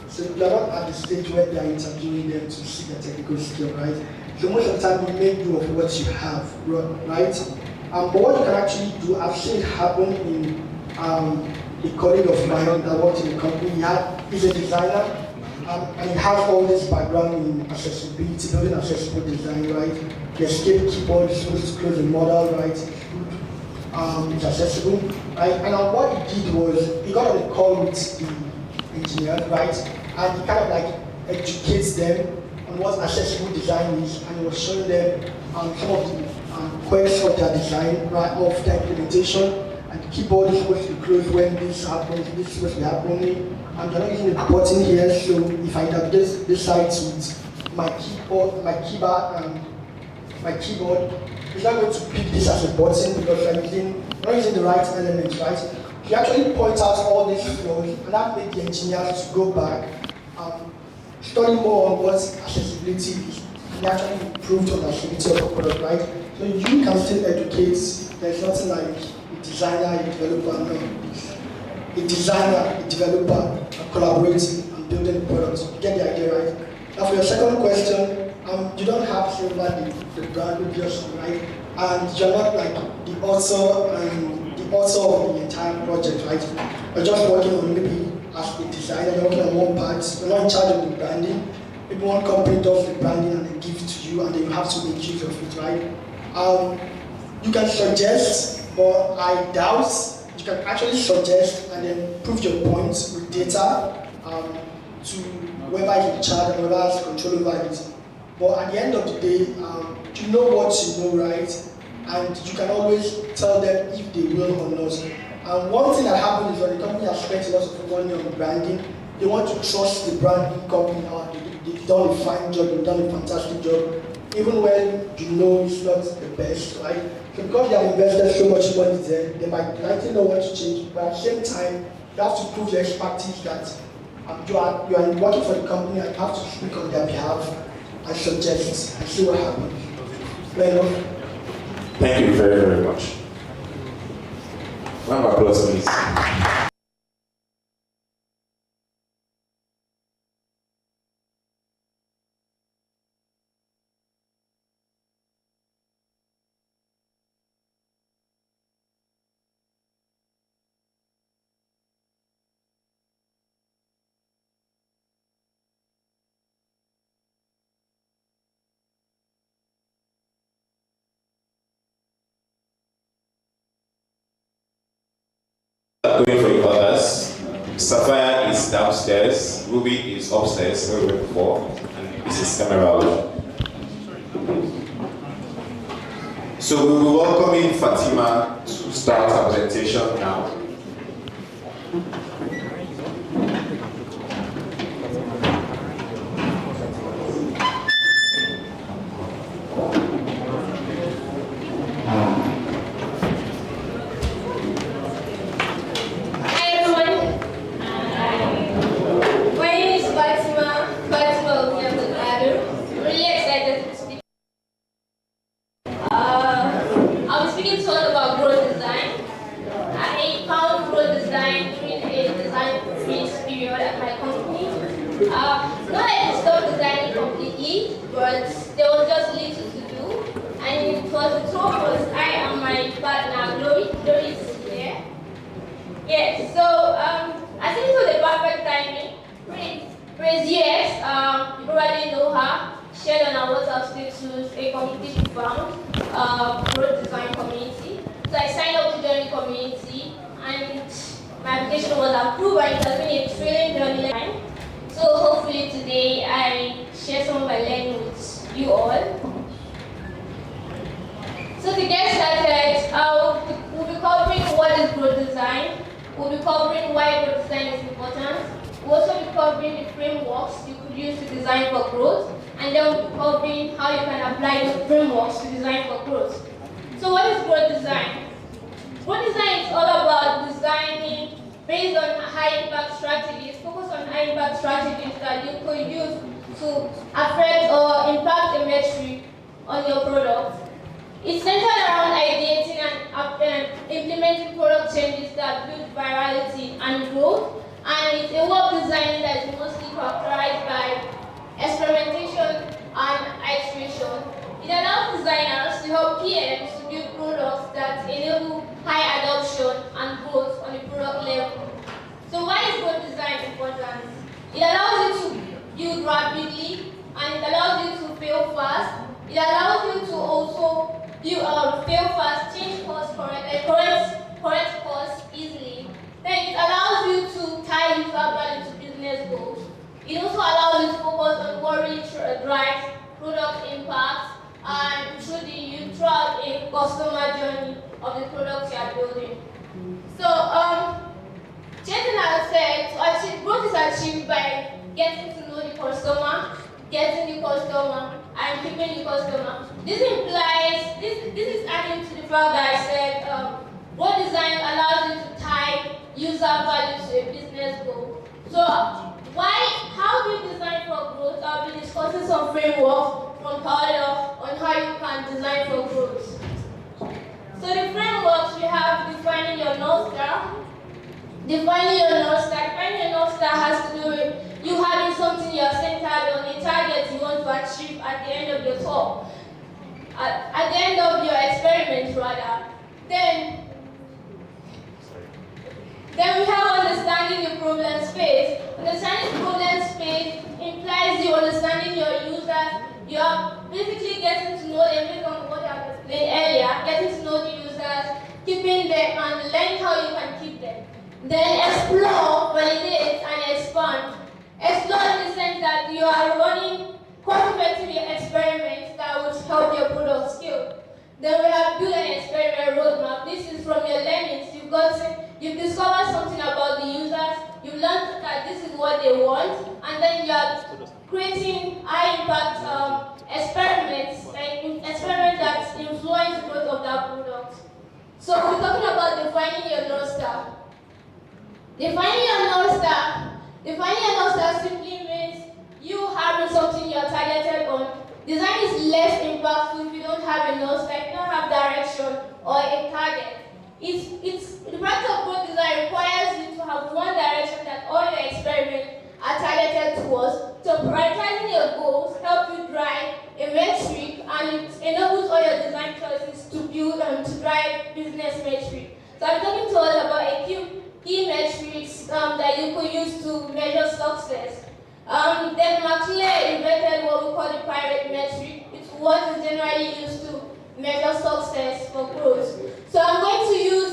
So you're not at the stage where they're interviewing them to see their technical skill, right? So most of the time you make do of what you have, right? But what you can actually do, I've seen it happen in a colleague of mine that worked in the company. He's a designer, and he has all this background in accessibility, building accessible design, right? The escape keyboard is supposed to close the model, right? It's accessible, right? And what he did was he got on a call with the engineer, right? And he kind of like educates them on what accessible design is, and he was showing them some of the quirks of their design, right? Of the implementation. And the keyboard is supposed to be closed when this happens, this is supposed to be happening. And they're not using the button here, so if I have this side with my keyboard, it's not going to pick this as a button because I'm not using the right elements, right? He actually points out all these flaws, and that made the engineers to go back, study more on what accessibility is, and actually improve on the accessibility of the product, right? So you can still educate. There's nothing like a designer, a developer, no. A designer, a developer are collaborating and building the product. You get the idea, right? Now for your second question, you don't have to say about the brand obviously, right? And you're not like the author of the entire project, right? You're just working on maybe as a designer, you're working on one part, you're not in charge of the branding. Maybe one company does the branding and they give it to you and then you have to make use of it, right? You can suggest, but I doubt you can actually suggest and then prove your points with data to whoever is in charge and whoever has control over it. But at the end of the day, you know what you know, right? And you can always tell them if they will or not. And one thing that happens is when the company has spent a lot of money on branding, they want to trust the branding company out. They've done a fine job, they've done a fantastic job, even when you know it's not the best, right? So because they have invested so much money there, they might likely know what to change, but at the same time, you have to prove your expertise that you are working for the company and you have to speak on their behalf and suggest and see what happens. Fair enough? Thank you very, very much. Round of applause, please. Sapphire is downstairs, Ruby is upstairs, where we were before, and this is Emerald. So we will welcome Fatima to start her presentation now. So I'm going to use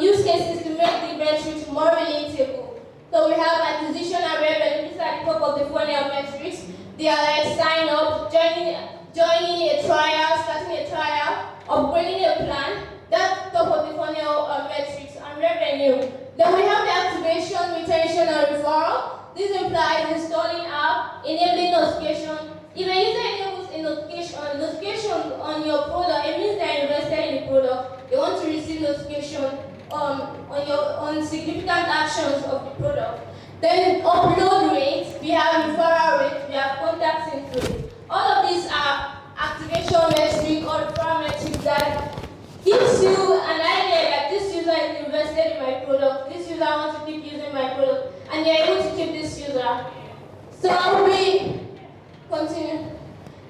use cases to make the metrics more relatable. So So we have acquisition and revenue. These are the top of the funnel metrics. They are like sign up, joining a trial, starting a trial, upgrading a plan. That's top of the funnel metrics and revenue. Then we have the activation, retention, and referral. This implies installing app, enabling notification. If a user enables a notification on your product, it means they're invested in the product. They want to receive notification on significant actions of the product. Then upload rate, we have referral rate, we have contact rate. All of these are activation metric or referral metrics that gives you an idea that this user is invested in my product, this user wants to keep using my product, and you're able to keep this user. So we continue.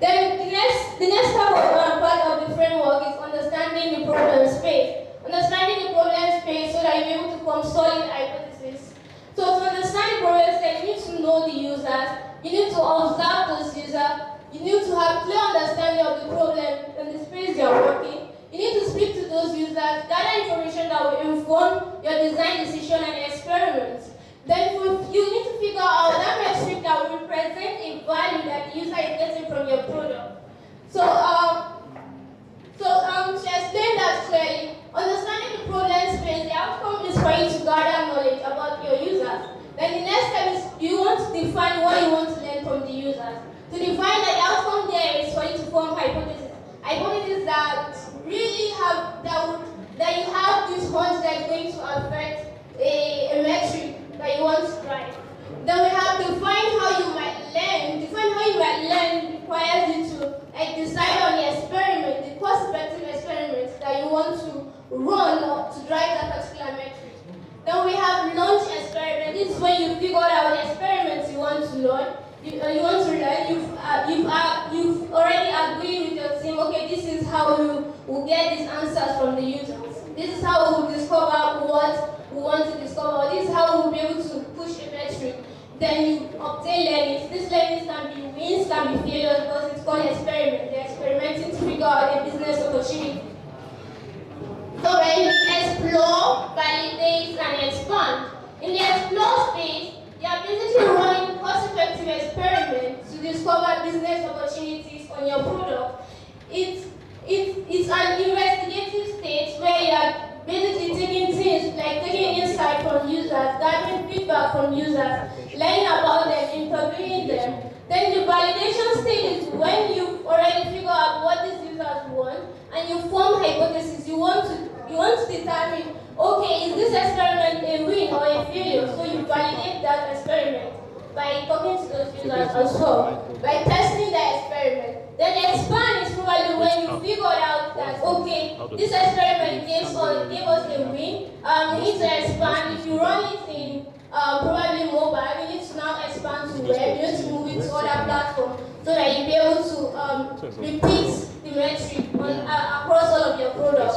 Then the next part of the framework is understanding the problem space. Understanding the problem space so that you're able to form solid hypotheses. So to understand the problem space, you need to know the users, you need to observe those users, you need to have clear understanding of the problem and the space you're working. You need to speak to those users, gather information that will inform your design decision and experiments. Then you need to figure out that metric that will represent a value that the user is getting from your product. So to explain that clearly, understanding the problem space, the outcome is for you to gather knowledge about your users. Then the next step is you want to define what you want to learn from the users. To define that the outcome there is for you to form hypotheses. Hypotheses that really have that you have this hunch that is going to affect a metric that you want to drive. Then we have define how you might learn. Define how you might learn requires you to decide on the experiment, the cost-effective experiments that you want to run to drive that particular metric. Then we have launch experiment. This is when you figure out the experiments you want to learn. You've already agreed with your team, okay, this is how we will get these answers from the users. This is how we will discover what we want to discover. This is how we will be able to push a metric. Then you obtain learnings. These learnings can be wins, can be failures, because it's called experiment. They're experimenting to figure out a business opportunity. So when you explore, validate, and expand. In the explore space, you are basically running cost-effective experiments to discover business opportunities on your product. It's an investigative stage where you are basically taking things like taking insight from users, gathering feedback from users, learning about them, interviewing them. Then the validation stage is when you've already figured out what these users want and you form hypotheses. You want to determine, okay, is this experiment a win or a failure? So you validate that experiment by talking to those users as well, by testing the experiment. Then expand is probably when you figured out that, okay, this experiment gave us a win. We need to expand. If you run it in probably mobile, you need to now expand to web. You need to move it to other platforms so that you'll be able to repeat the metric across all of your products.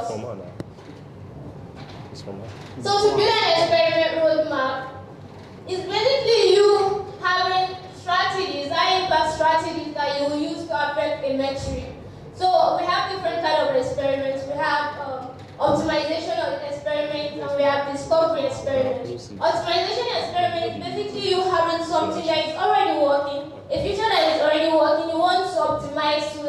So to build an experiment roadmap is basically you having strategies, high-impact strategies that you will use to affect a metric. So we have different kinds of experiments. We have optimization of experiments and we have discovery experiments. Optimization experiment is basically you having something that is already working, a feature that is already working, you want to optimize to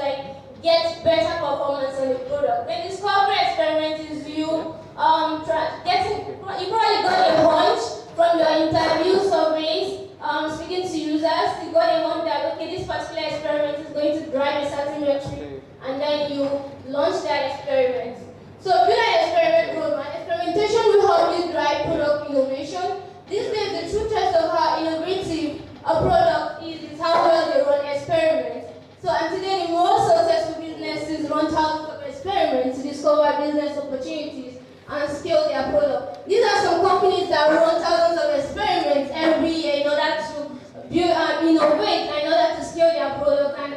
get better performance on the product. The discovery experiment is you you probably got a hunch from your interview surveys, speaking to users, you got a hunch that, okay, this particular experiment is going to drive a certain metric, and then you launch that experiment. So build an experiment roadmap. Experimentation will help you drive product innovation. These days, the true test of how innovative a product is how well they run experiments. So and today, the most successful businesses run thousands of experiments to discover business opportunities and scale their product. These are some companies that run thousands of experiments every year in order to build and innovate, and in order to scale their product and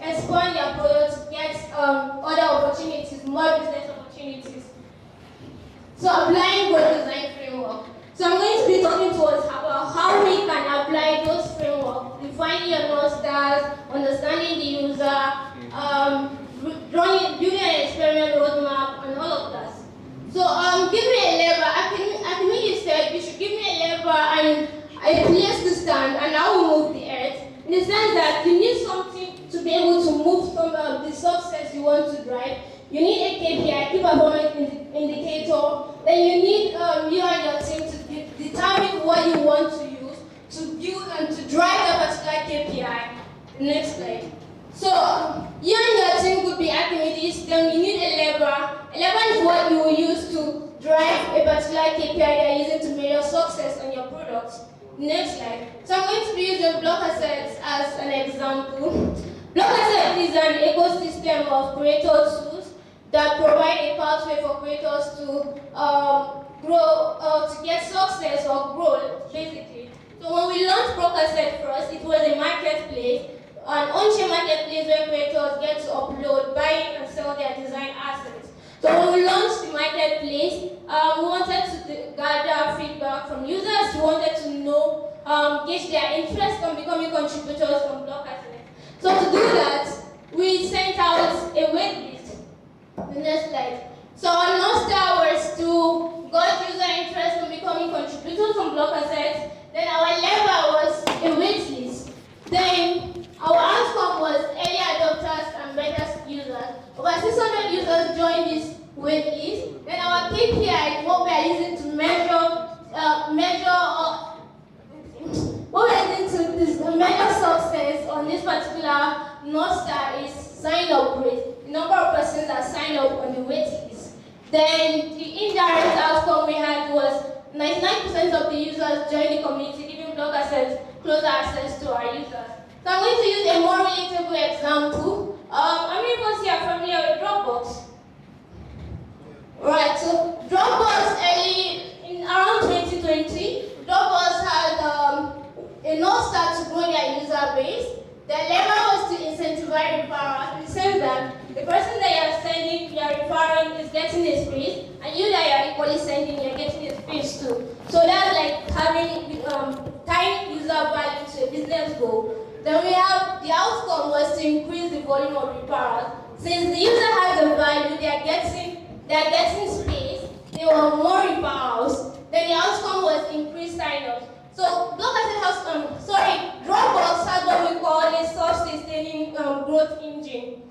expand their product to get other opportunities, more business opportunities. So applying growth design framework. So I'm going to be talking to us about how we can apply those frameworks, defining your North Stars, understanding the user, building an experiment roadmap, and all of that. So give me a lever. Academic said you should give me a lever and a place to stand and how we move the earth, in the sense that you need something to be able to move some the success you want to drive. You need a KPI, key performance indicator. Then you need you and your team to determine what you want to use to build and to drive that particular KPI. Next slide. So you and your team could be Archimedes. Then you need a lever. A lever is what you will use to drive a particular KPI that you're using to measure success on your product. Next slide. So I'm going to be using block assets as an example. Block asset is an ecosystem of creator tools that provide a pathway for creators to grow, to get success or grow, basically. So when we launched block asset first, it was a marketplace, an on-chain marketplace where creators get to upload, buy, and sell their design assets. So when we launched the marketplace, we wanted to gather feedback from users. We wanted to know, gauge their interest in becoming contributors from block assets. So to do that, we sent out a waitlist. The next slide. So our North Star was to gauge user interest in becoming contributors from block assets. Then our lever was a waitlist. Then our outcome was early adopters and beta users. Over 600 users joined this waitlist. Then our KPI, what we are using to measure success on this particular North Star is sign-up rate, the number of persons that sign up on the waitlist. Then the indirect outcome we had was 99% of the users joined the community, giving block assets closer access to our users. So I'm going to use a more relatable example. How many of us here are familiar with Dropbox? Right, so Dropbox in around 2020, Dropbox had a North Star to grow their user base. Their level was to incentivize referrals, in the sense that the person that you are referring is getting a space, and you that you are equally sending, you are getting a space too. So that's like having tying user value to a business goal. Then we have the outcome was to increase the volume of referrals. Since the user has the value, they are getting space, they want more referrals. Then the outcome was increased sign-ups. So Dropbox has what we call a self-sustaining growth engine.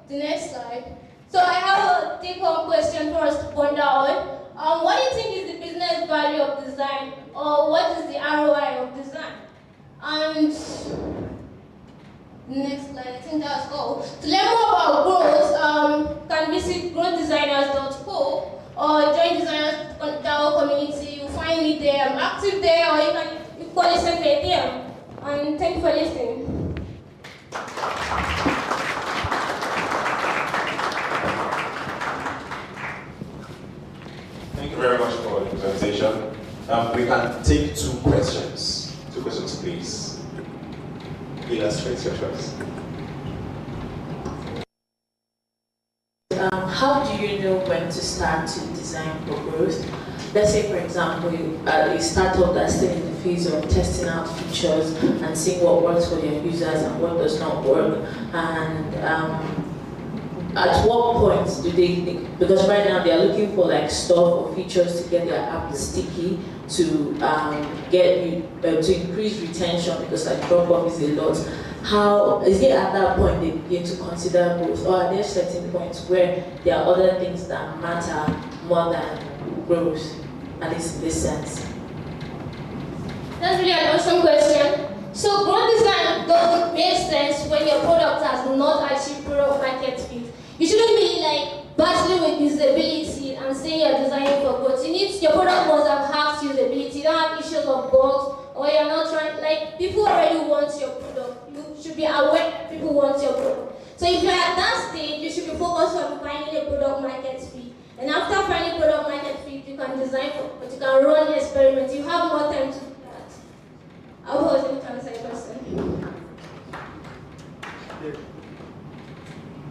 The next slide. So I have a take-home question for us to ponder on. What do you think is the business value of design, or what is the ROI of design? And next slide, I think that's all. To learn more about growth, can visit growthdesigners.co or join Designers DAO community. You'll find me there. I'm active there, or you can equally send me a DM. And thank you for listening. Thank you very much for the presentation. We can take two questions. Two questions, please. Illustrate your choice. How do you know when to start to design for growth? Let's say, for example, a startup that's still in the phase of testing out features and seeing what works for their users and what does not work. And at what point do they think, because right now they are looking for like stuff or features to get their app sticky, to to increase retention, because like drop-off is a lot. How is it at that point they begin to consider growth, or are there certain points where there are other things that matter more than growth, at least in this sense? That's really an awesome question. So growth design doesn't make sense when your product has not achieved product market fit. You shouldn't be like battling with usability and saying you're designing for growth. Your product must have half usability. You don't have issues of bugs, or you're not trying, like people already want your product. You should be aware that people want your product. So if you're at that stage, you should be focused on finding a product market fit. And after finding product market fit, you can design for, but you can run experiments. You have more time to do that. I hope I was able to answer your question.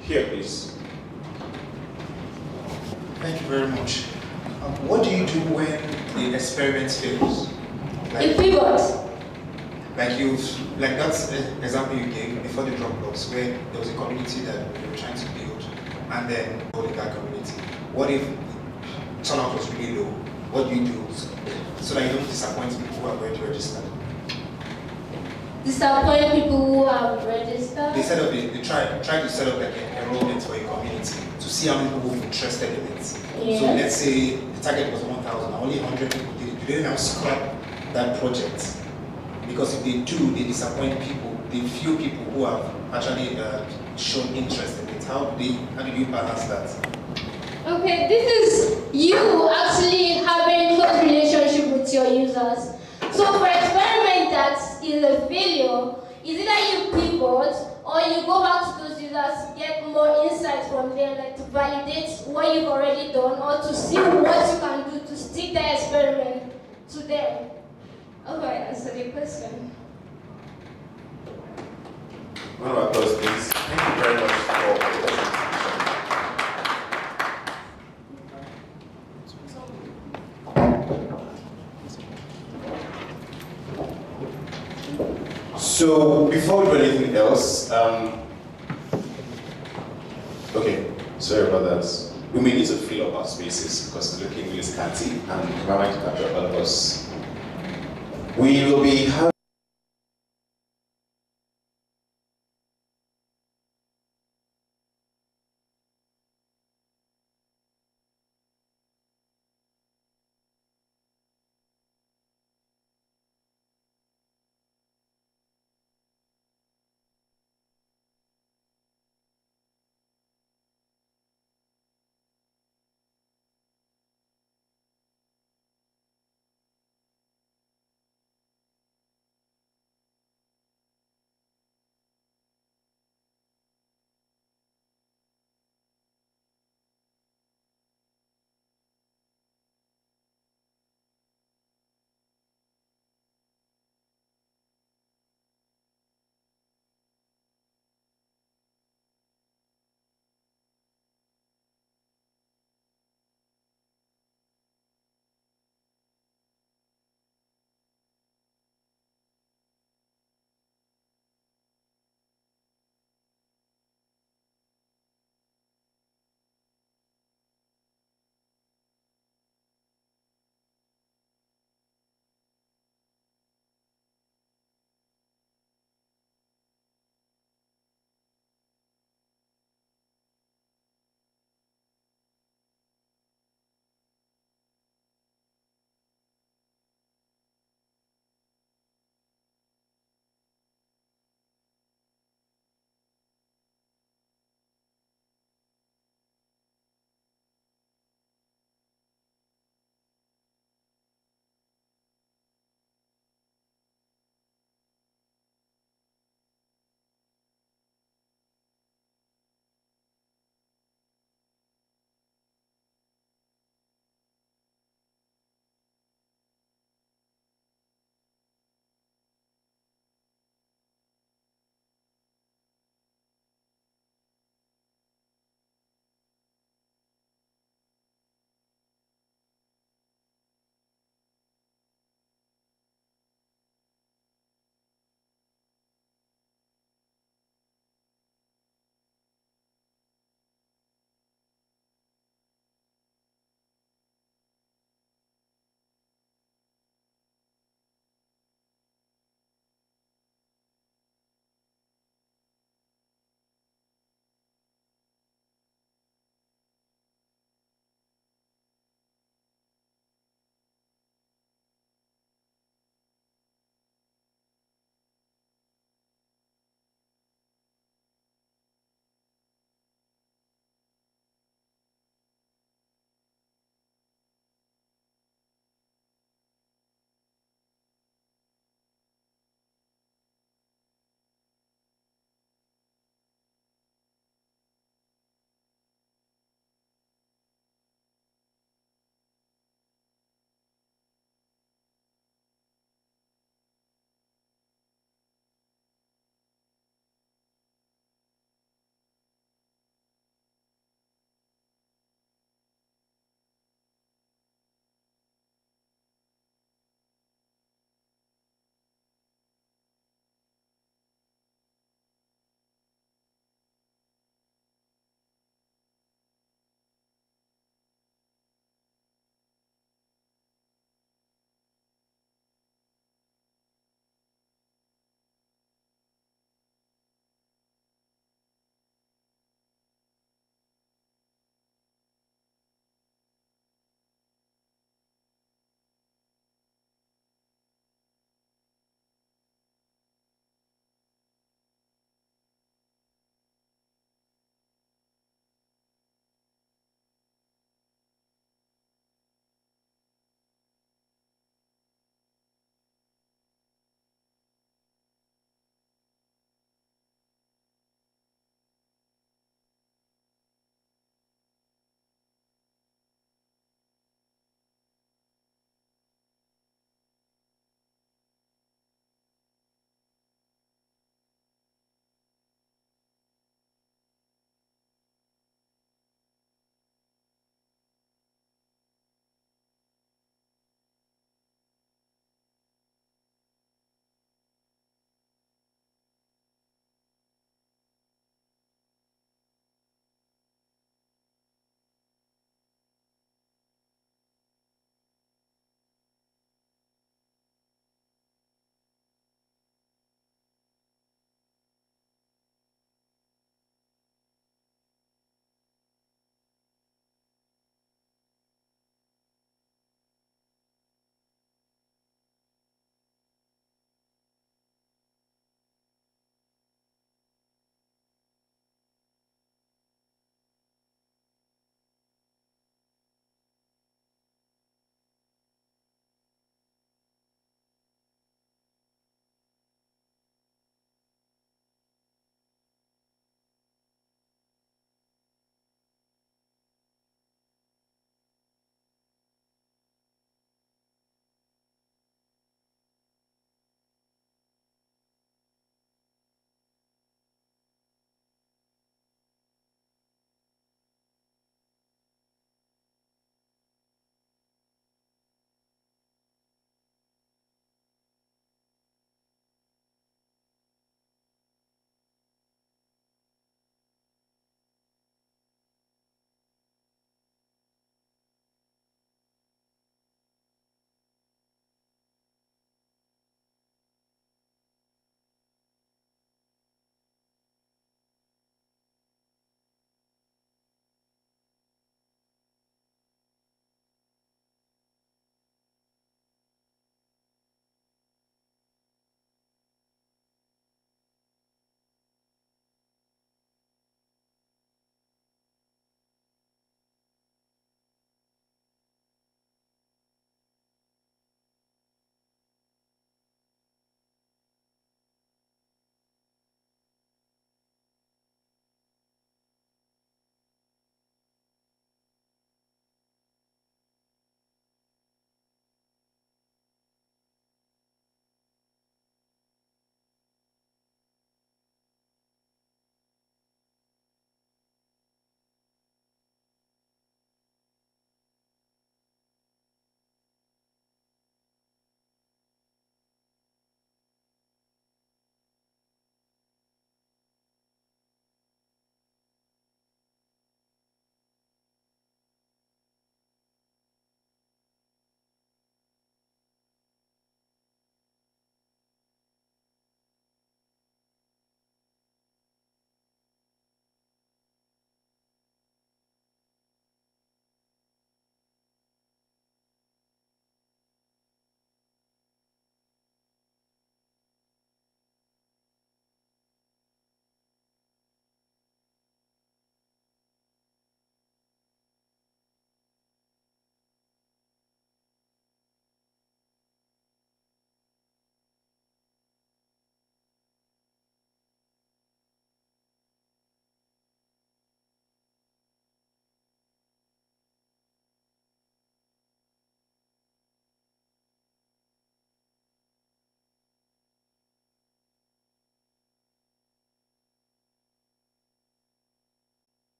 Here, please. Thank you very much. What do you do when the experiment fails? It pivots. Like that's the example you gave before the Dropbox, where there was a community that you were trying to build, and then building that community. What if turnout was really low, What do you do so that you don't disappoint people who are going to register? Disappoint people who have registered? They try to set up like an enrollment for a community to see how many people are interested in it. Yes. So let's say the target was 1,000, only 100 people did it. Do they now scrap that project? Because if they do, they disappoint people. The few people who have actually shown interest in it. How do you balance that? Okay, this is you actually having close relationship with your users. So for experiment that is a failure, is either you pivot or you go back to those users, get more insights from them, like to validate what you've already done or to see what you can do to stick the experiment to them. Okay, answer the question. One of our applause, please. Thank you very much for the presentation. So before we do anything else, okay, sorry about that. We may need to fill up our spaces because it's looking really scanty and we're going to capture all of us. We will be having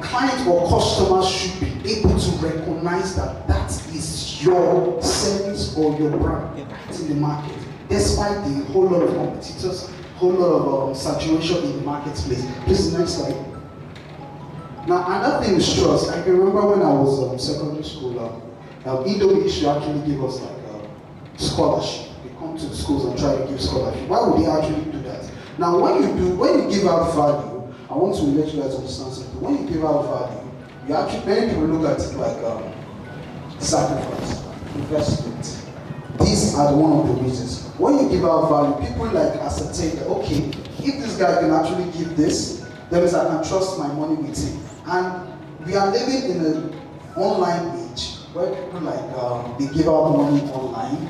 client or customer should be able to recognize that that is your service or your brand right in the market, despite the whole lot of competitors, whole lot of saturation in the marketplace. Please, next slide. Now, another thing is trust. I can remember when I was in secondary school, Indomie used to actually give us like scholarship. They come to the schools and try to give scholarship. Why would they actually do that? Now, when you give out value, I want to let you guys understand something. When you give out value, you actually, many people look at it like sacrifice, investment. These are one of the reasons. When you give out value, people like ascertain that, okay, if this guy can actually give this, that means I can trust my money with him. And we are living in an online age where people like, they give out money online,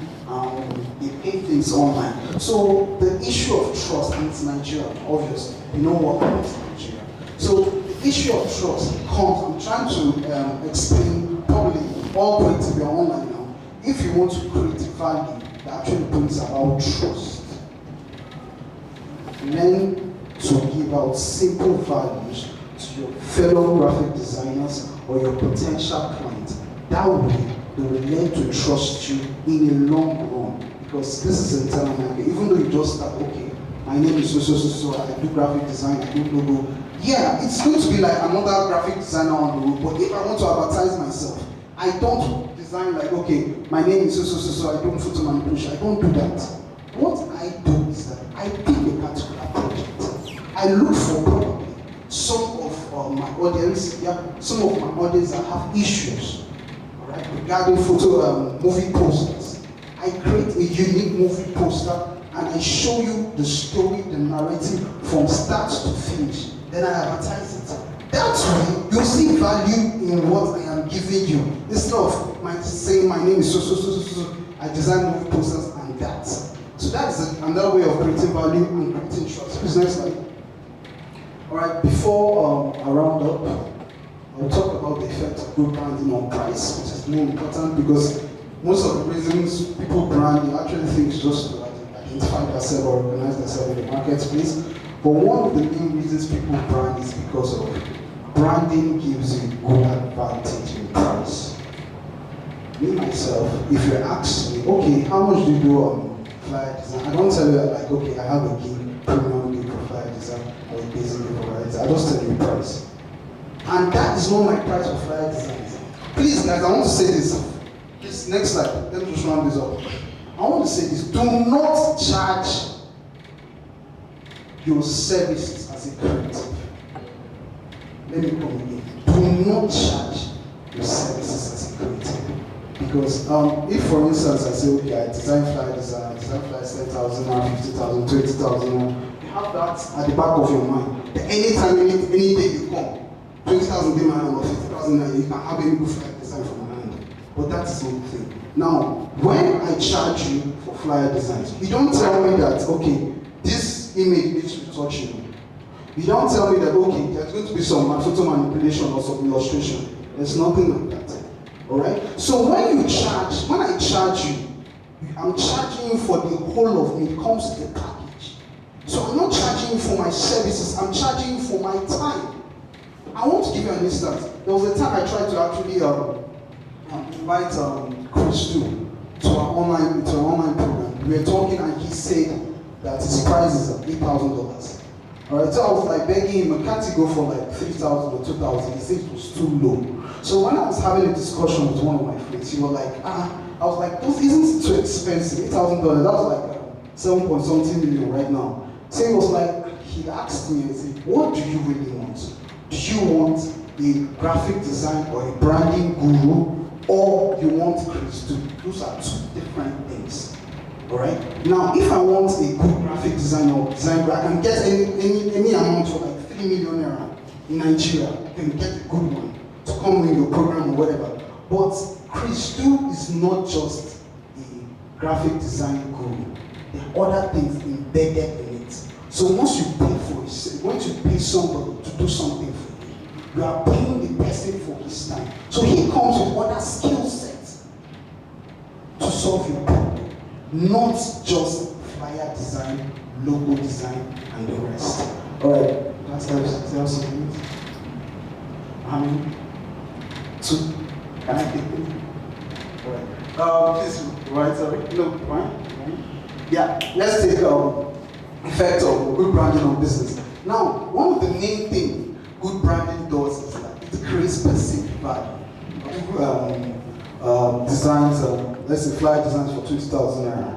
they pay things online. So the issue of trust in Nigeria, obviously, you know what happens in Nigeria. So the issue of trust comes, I'm trying to explain, probably all creative, you're online now. If you want to create value, that actually brings about trust. Learn to give out simple values to your fellow graphic designers or your potential clients. That way, they will learn to trust you in a long run. Because this is internal market. Even though you just start, okay, my name is so, I do graphic design, I do logo. Yeah, it's going to be like another graphic designer on the road. But if I want to advertise myself, I don't design like, okay, my name is so, I don't photo manipulation. I don't do that. What I do is that I pick a particular project. I look for probably some of my audience, some of my audience that have issues, right, regarding movie posters. I create a unique movie poster and I show you the story, the narrative from start to finish. Then I advertise it. That way, you see value in what I am giving you. Instead of saying my name is so, I design movie posters and that. So that's another way of creating value and creating trust. Please, next slide. Alright, before I round up, I'll talk about the effect of good branding on price, which is more important because most of the reasons people brand, they actually think just to identify themselves or recognize themselves in the marketplace. But one of the main reasons people brand is because of branding gives you good advantage in price. Me, myself, if you ask me, okay, how much do you do on flyer design? I don't tell you like, okay, I have a gig, premium gig for flyer design, or a basic gig for flyer design. I just tell you the price. And that is not my price for flyer design. Please, guys, I want to say this. This next slide, let me just round this up. I want to say this, do not charge your services as a creative. Let me come again. Do not charge your services as a creative. Because if, for instance, I say, okay, I design flyer design, I design flyers 10,000 or 50,000, 20,000, you have that at the back of your mind. That anytime, any day you come, 20,000 day my hand or 50,000, you can have any good flyer design from my hand. But that's the thing. Now, when I charge you for flyer designs, you don't tell me that, okay, this image needs to touch you. You don't tell me that, okay, there's going to be some photo manipulation or some illustration. There's nothing like that. Alright? So when I charge you, I'm charging you for the whole of me. It comes with the package. So I'm not charging you for my services, I'm charging you for my time. I want to give you an instance. There was a time I tried to actually invite Chris to our online program. We were talking and he said that his price is $8,000. Alright, so I was like begging him, can't he go for like 3,000 or 2,000? He said it was too low. So when I was having a discussion with one of my friends, he was like, I was like, those isn't too expensive, $8,000, that was like 7 point something million right now. So he was like, he asked me and said, what do you really want? Do you want a graphic design or a branding guru, or you want Chris to? Those are two different things. Alright? Now, if I want a good graphic designer or designer, I can get any amount for like 3 million naira in Nigeria. I can get a good one to come in your program or whatever. But Chris is not just a graphic design guru. There are other things embedded in it. So once you pay for it, once you pay somebody to do something for you, you are paying the person for his time. So he comes with other skill sets to solve your problem. Not just flyer design, logo design, and the rest. Alright, that's something. How many? 2. Can I take it? Alright. Please, right, sorry. No, one. Yeah, let's take effect of good branding on business. Now, one of the main things good branding does is that it creates perceived value. Designs, let's say flyer designs for 20,000 naira.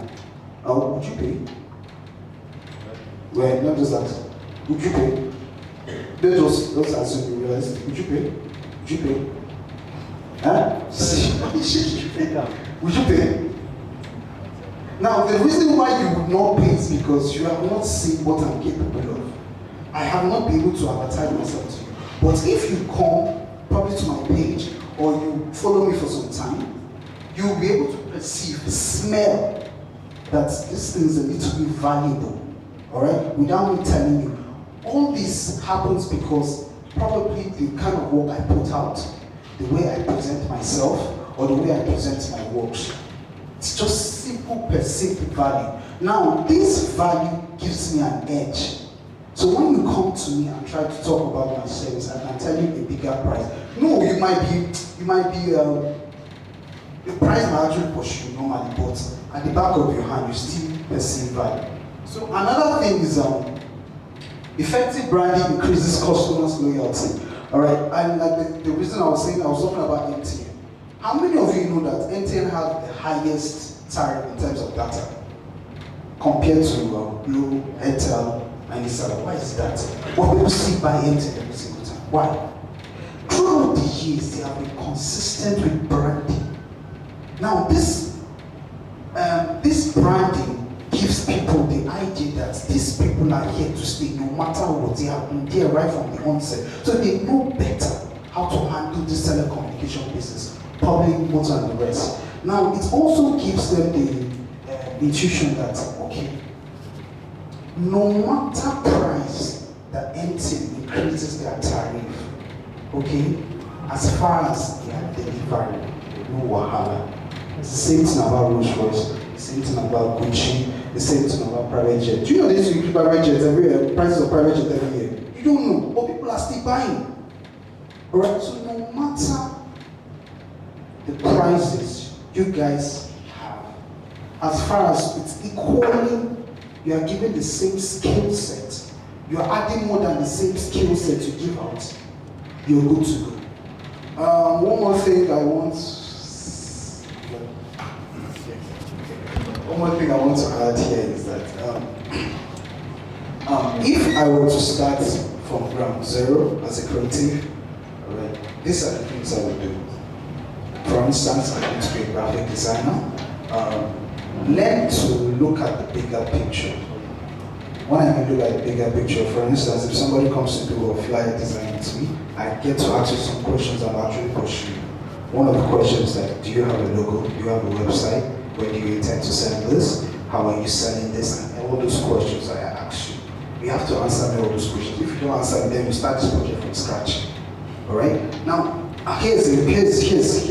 Would you pay? Well, not just that. Would you pay? Let's assume you realize. Would you pay? Would you pay? Huh? Would you pay? Now, the reason why you would not pay is because you have not seen what I'm capable of. I have not been able to advertise myself to you. But if you come probably to my page or you follow me for some time, you will be able to perceive, smell that these things are a little bit valuable. Alright? Without me telling you. All this happens because probably the kind of work I put out, the way I present myself, or the way I present my works. It's just simple perceived value. Now, this value gives me an edge. So when you come to me and try to talk about my service, I can tell you a bigger price. No, you might be, the price might actually push you normally, but at the back of your hand, you still perceive value. So another thing is effective branding increases customers' loyalty. All right, and like the reason I was saying, I was talking about MTN. How many of you know that MTN has the highest tariff in terms of data compared to Blue, Airtel, and Isala? Why is that? Well, people still buy MTN every single time. Why? Throughout the years, they have been consistent with branding. Now, this branding gives people the idea that these people are here to stay no matter what. They have been there right from the onset. So they know better how to handle this telecommunication business, public, motor, and the rest. Now, it also gives them the intuition that, okay, no matter price that MTN increases their tariff, okay, as far as they are delivering, no wahala. It's the same thing about Rolls Royce, the same thing about Gucci, the same thing about private jet. Do you know this? You increase private jets every year, prices of private jet every year. You don't know, but people are still buying. Alright, so no matter the prices you guys have, as far as it's equally, you are given the same skill set, you are adding more than the same skill set to give out, you're good to go. One more thing I want to add here is that if I were to start from ground zero as a creative, alright, these are the things I would do. For instance, I want to be a graphic designer. Learn to look at the bigger picture. When I mean look at the bigger picture, for instance, if somebody comes to do a flyer design with me, I get to ask you some questions I'm actually pushing. One of the questions is that, do you have a logo? Do you have a website? Where do you intend to sell this? How are you selling this? And all those questions I ask you. You have to answer me all those questions. If you don't answer me, then you start this project from scratch. Alright? Now, here's an instance.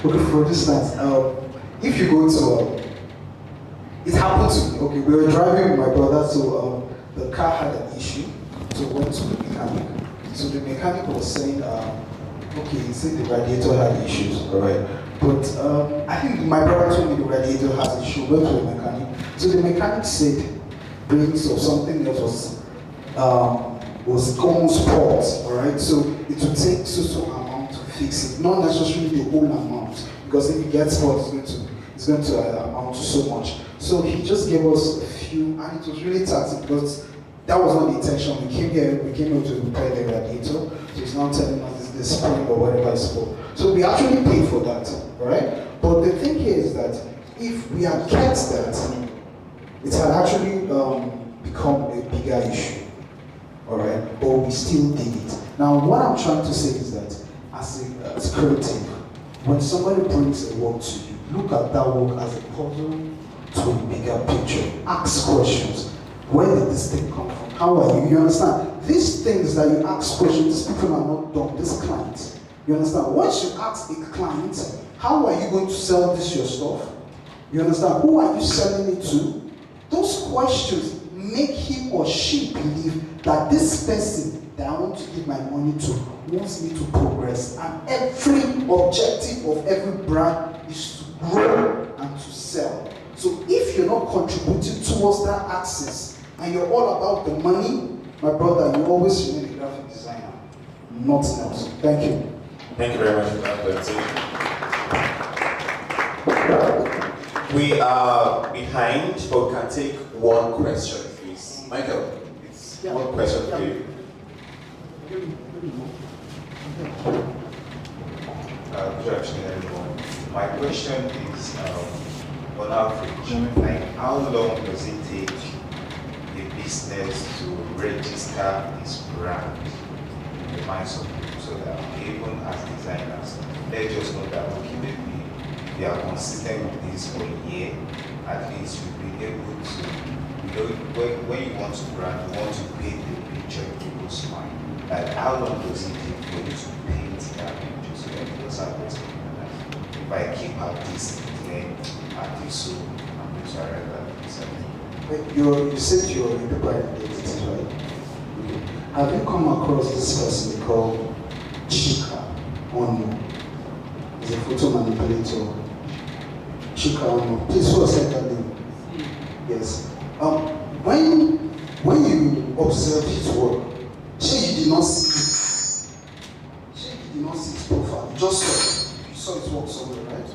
Okay, for instance, if you go to, it happened to me. Okay, we were driving with my brother, so the car had an issue, so we went to the mechanic. So the mechanic was saying, okay, he said the radiator had issues, alright. But I think my brother told me the radiator has issues. Went to the mechanic. So the mechanic said brains or something that was common sport, alright. So it would take so amount to fix it, not necessarily the whole amount, because if you get sport, it's going to amount to so much. So he just gave us a few, and it was really taxing because that was not the intention. We came here to repair the radiator, so he's now telling us the spring or whatever it's for. So we actually paid for that, alright? But the thing here is that if we had kept that, it had actually become a bigger issue, alright? But we still did it. Now, what I'm trying to say is that as creative, when somebody brings a work to you, look at that work as a puzzle to a bigger picture. Ask questions. Where did this thing come from? How are you? You understand? These things that you ask questions, these people are not dumb. This client. You understand? Once you ask a client, how are you going to sell this your stuff? You understand? Who are you selling it to? Those questions make him or she believe that this person that I want to give my money to wants me to progress. And every objective of every brand is to grow and to sell. So if you're not contributing towards that access and you're all about the money, my brother, you always remain a graphic designer, nothing else. Thank you. Thank you very much for that presentation. We are behind, but we can take one question, please. Michael, it's one question for you. Good afternoon, everyone. My question is, on average, like how long does it take a business to register its brand in the minds of people, so that even as designers, they just know that okay, maybe they are consistent with this for a year, at least you'll be able to, when you want to brand, you want to paint the picture in people's mind. Like how long does it take for you to paint that picture, so that it does have this? If I keep at this length, at this so, I'm going to arrive at this. You said you're in the brand identity, right? Okay. Have you come across this person called Chika Ono? He's a photo manipulator. Chika Ono. Please, who said that name? Yes. When you observe his work, you did not see it. You did not see his profile. You just saw it. You saw his work somewhere, right?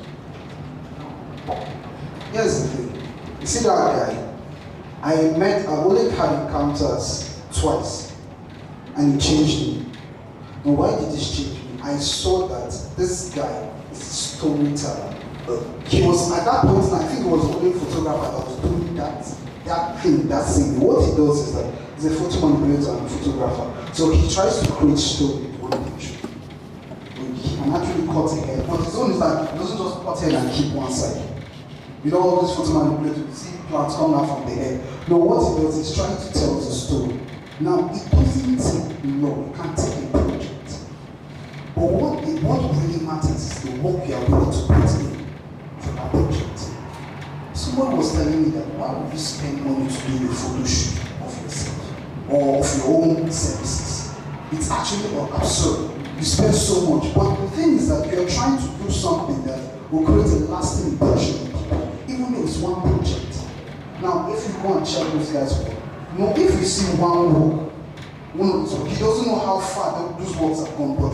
Here's the thing. You see that guy? I've only had encounters twice, and he changed me. And why did this change me? I saw that this guy is a storyteller. He was, at that point, I think he was the only photographer that was doing that thing. What he does is that he's a photo manipulator and a photographer. So he tries to create story with one picture. He can actually cut ahead, but his own is that he doesn't just cut ahead and keep one side. You know, all these photo manipulators, you see plants come out from the head. No, what he does is trying to tell the story. Now, it doesn't take long, you can't take a project. But what really matters is the work you are willing to put in for that project. Someone was telling me that why would you spend money to do a photo shoot of yourself or of your own services? It's actually absurd. You spend so much, but the thing is that you're trying to do something that will create a lasting impression on people, even though it's one project. Now, if you go and check those guys' work, if you see one work, he doesn't know how far those works have gone, but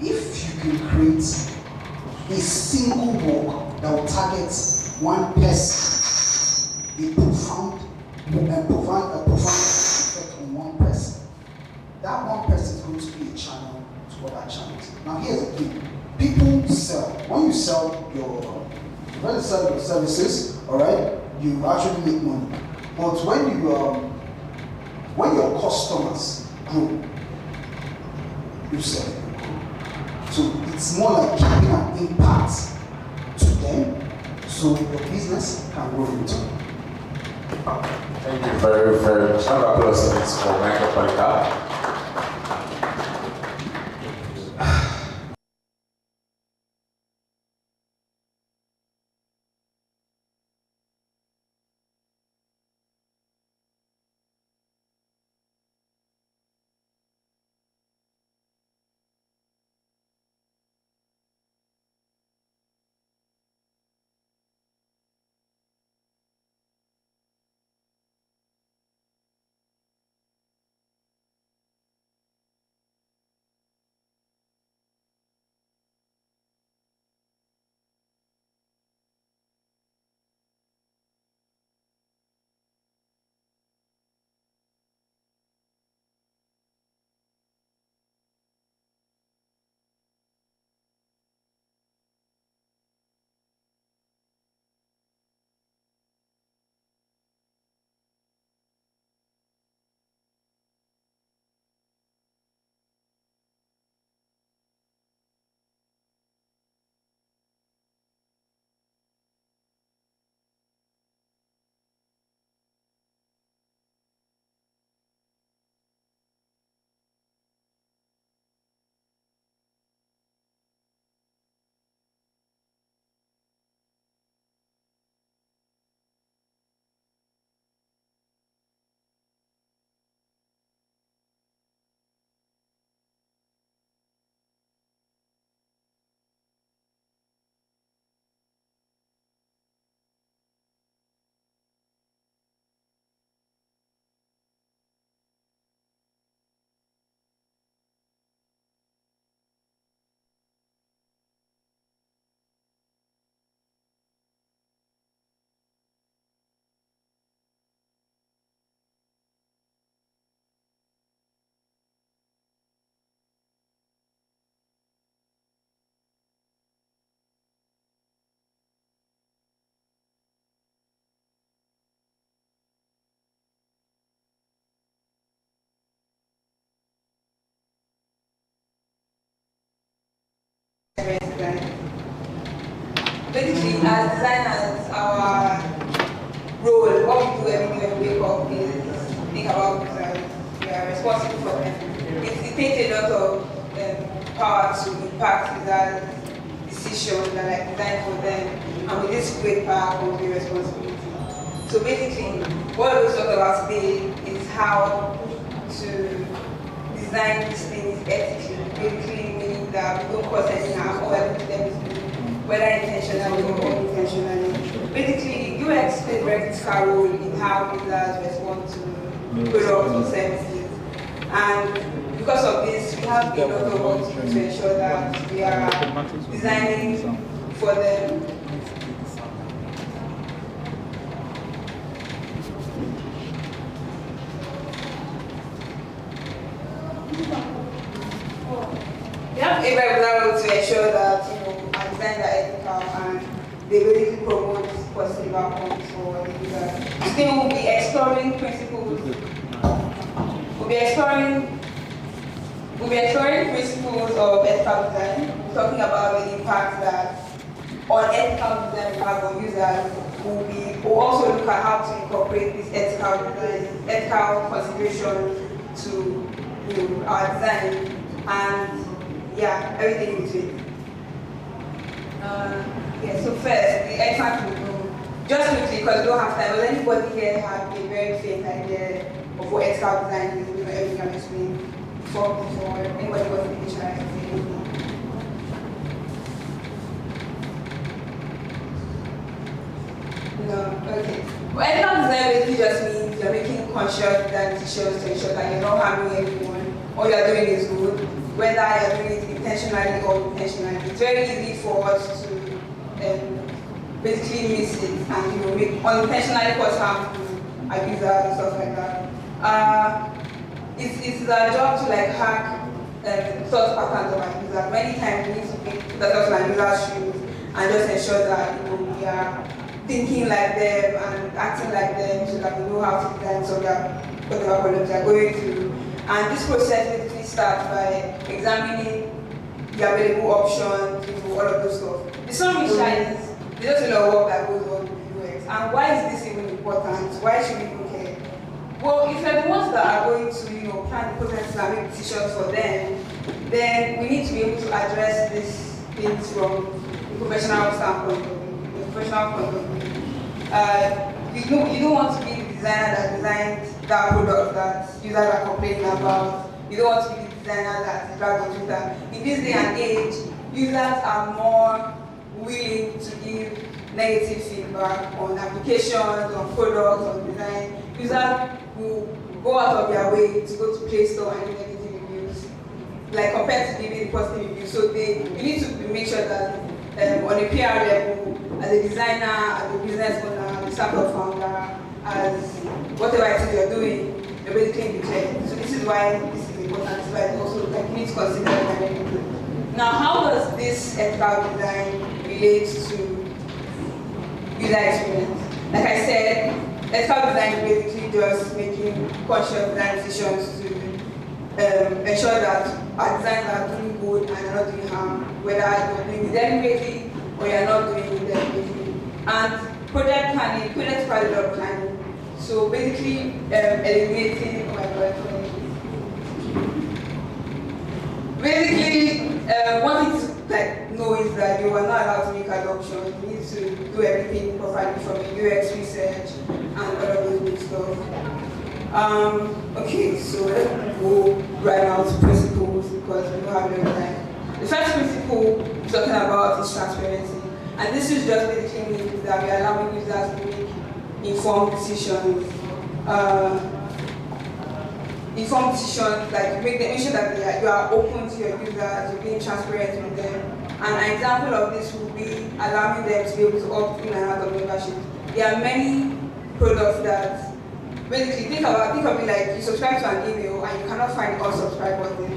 if you can create a single work that will target one person, a profound effect on one person, that one person is going to be a channel to other channels. Now here's the thing, people sell. When you sell your services, all right, you actually make money. But when your customers grow, you sell. So it's more like keeping an impact to them, so your business can grow in turn. Thank you very, very much. Round of applause for Michael Polycarp. as designers, our role, what we do every day when we wake up is think about users. We are responsible for them. It takes a lot of power to impact users' decisions that are designed for them, and with this great power comes the responsibility. So basically, what we'll talk about today is how to design these things ethically, basically meaning that we don't cause any harm or everything them is good, whether intentionally or unintentionally. Basically, UX plays a very critical role in how users respond to products or services. And because of this, we have a lot of work to do to ensure that we are designing for them. We have a regular role to ensure that our designs are ethical and they basically promote positive outcomes for the users. Today we'll be exploring principles. We'll be exploring principles of ethical design. We're talking about the impact that unethical design will have on users. We'll also look at how to incorporate this ethical consideration to our design, and everything in between. So first, the example rule. Just quickly, because we don't have time, does anybody here have a very faint idea of what ethical design is? Everything I'm explaining before anybody was in the try to say anything? No, okay. Well, ethical design basically just means you're making conscious design decisions to ensure that you're not harming anyone. All you're doing is good, whether you're doing it intentionally or unintentionally. It's very easy for us to basically miss it and make unintentionally cause harm to abusers and stuff like that. It's our job to hack thought patterns of our users. Many times we need to put ourselves in our users' shoes and just ensure that we are thinking like them and acting like them so that we know how to design so that whatever problems they are going through. And this process basically starts by examining the available options, all of those stuff. The sun is shining, there's just a lot of work that goes on with UX. And why is this even important? Why should we care? Well, if we're the ones that are going to plan the process and make decisions for them, then we need to be able to address these things from the professional standpoint of view, the professional point of view. You don't want to be the designer that designed that product that users are complaining about. You don't want to be the designer that is dragged on Twitter. In this day and age, users are more willing to give negative feedback on applications, on products, on design. Users will go out of their way to go to Play Store and give negative reviews, compared to giving positive reviews. So you need to make sure that on a PR level, as a designer, as a business owner, as a startup founder, as whatever it is you're doing, you're basically declared. So this is why this is important. This is why also you need to consider it. Now, how does this ethical design relate to user experience? Like I said, ethical design is basically just making conscious design decisions to ensure that our designs are doing good and are not doing harm, whether you're doing it deliberately or you're not doing it deliberately. And project planning, project parallel planning. So basically eliminating, one thing to know is that you are not allowed to make adoptions. You need to do everything properly from UX research and all of those good stuff. Okay, so let's go right now to principles because we don't have enough time. The first principle we're talking about is transparency. And this is just basically means that we are allowing users to make informed decisions. Informed decisions, make sure that you are open to your users, you're being transparent with them. And an example of this would be allowing them to be able to opt in and out of membership. There are many products that basically think of it like you subscribe to an email and you cannot find the unsubscribe button.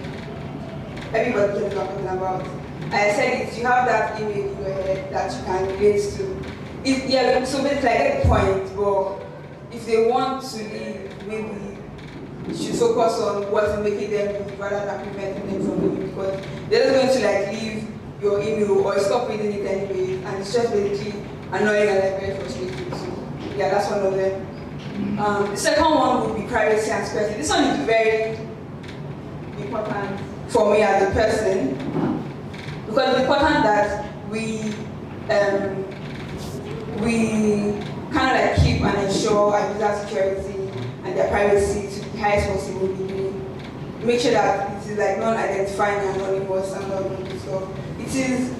Everybody knows what I'm talking about. I said it, you have that email in your head that you can relate to. So basically I get the point, but if they want to leave, maybe you should focus on what's making them leave rather than preventing them from leaving, because they're just going to leave your email or stop reading it anyway, and it's just basically annoying and like very frustrating. So yeah, that's one of them. The second one would be privacy and security. This one is very important for me as a person because it's important that we kind of like keep and ensure our user security and their privacy to the highest possible degree. Make sure that it is like non-identifying and anonymous and all that stuff. It is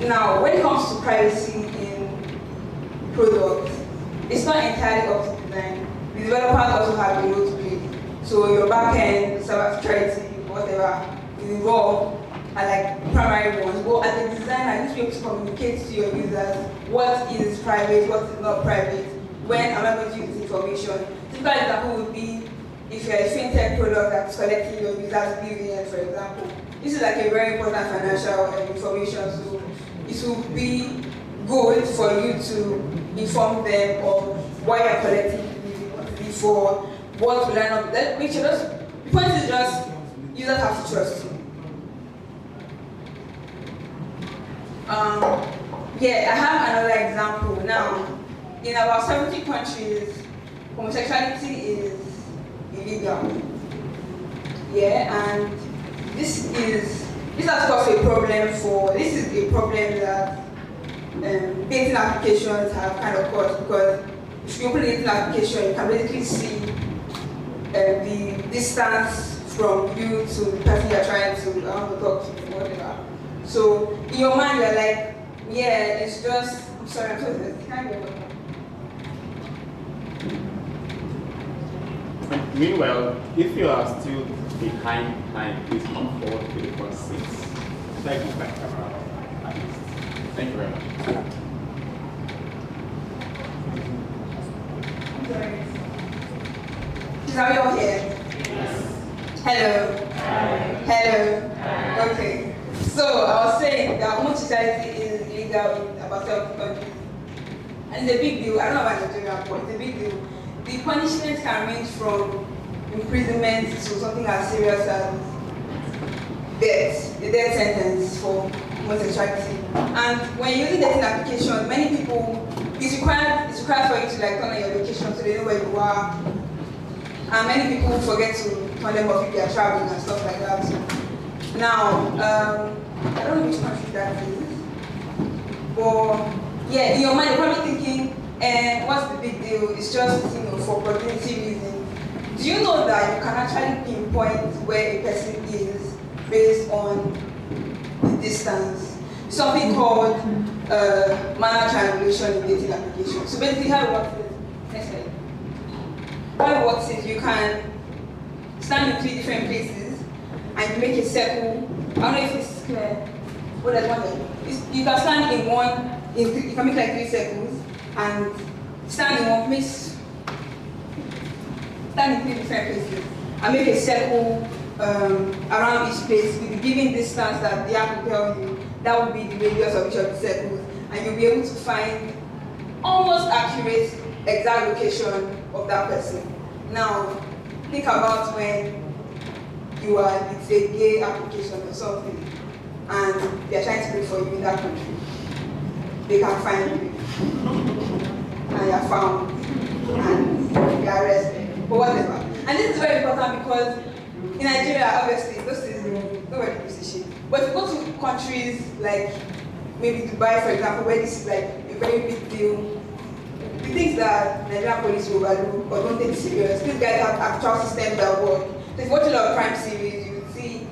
now when it comes to privacy in products, it's not entirely up to design. The developers also have a role to play. So your backend, server security, whatever is involved are like primary ones. But as a designer, you need to be able to communicate to your users what is private, what is not private, when am I going to use this information. Typical example would be if you're a fintech product that's collecting your users' BVN, for example. This is like a very important financial information, so it will be good for you to inform them of why you're collecting BVN, for what will I not. Make sure the point is just users have to trust you. Yeah, I have another example. Now, in about 70 countries, homosexuality is illegal. Yeah, and this has caused a problem this is a problem that dating applications have kind of caused, because if you open a dating application, you can basically see the distance from you to the person you're trying to talk to, whatever. So in your mind, you're like, yeah, it's just, I'm sorry, I'm so sorry. Can I go? Meanwhile, if you are still behind time, please come forward to the front seats. Thank you, back camera, at least. Thank you very much. Is that all here? Yes. Hello. Hi. Hello. Hi. Okay. So I was saying that homosexuality is illegal in about 70 countries. And it's a big deal. I don't know about Nigeria, but it's a big deal. The punishment can range from imprisonment to something as serious as death, the death sentence for homosexuality. And when you're using dating applications, many people, it's required for you to like turn on your location so they know where you are. And many people forget to turn them off if they are traveling and stuff like that. Now, I don't know which country that is, but yeah, in your mind, you're probably thinking, what's the big deal? It's just, for productivity reasons. Do you know that you can actually pinpoint where a person is based on the distance? Something called manner triangulation in dating applications. So basically, how it works is, next slide. How it works is you can stand in 3 different places and you make a circle. I don't know if it's clear. Oh, there's one there. You can stand in one, you can make like 3 circles and stand in one place. Stand in 3 different places and make a circle around each place with the given distance that the app will tell you. That would be the radius of each of the circles, and you'll be able to find almost accurate exact location of that person. Now, think about when it's a gay application or something, and they're trying to look for you in that country. They can find you, and you're found, and you're arrested, or whatever. And this is very important because in Nigeria, obviously, those things, nobody gives a shit. But if you go to countries like maybe Dubai, for example, where this is like a very big deal, the things that Nigerian police will overdo or don't take serious, these guys have actual systems that work. So if you watch a lot of crime series, you will see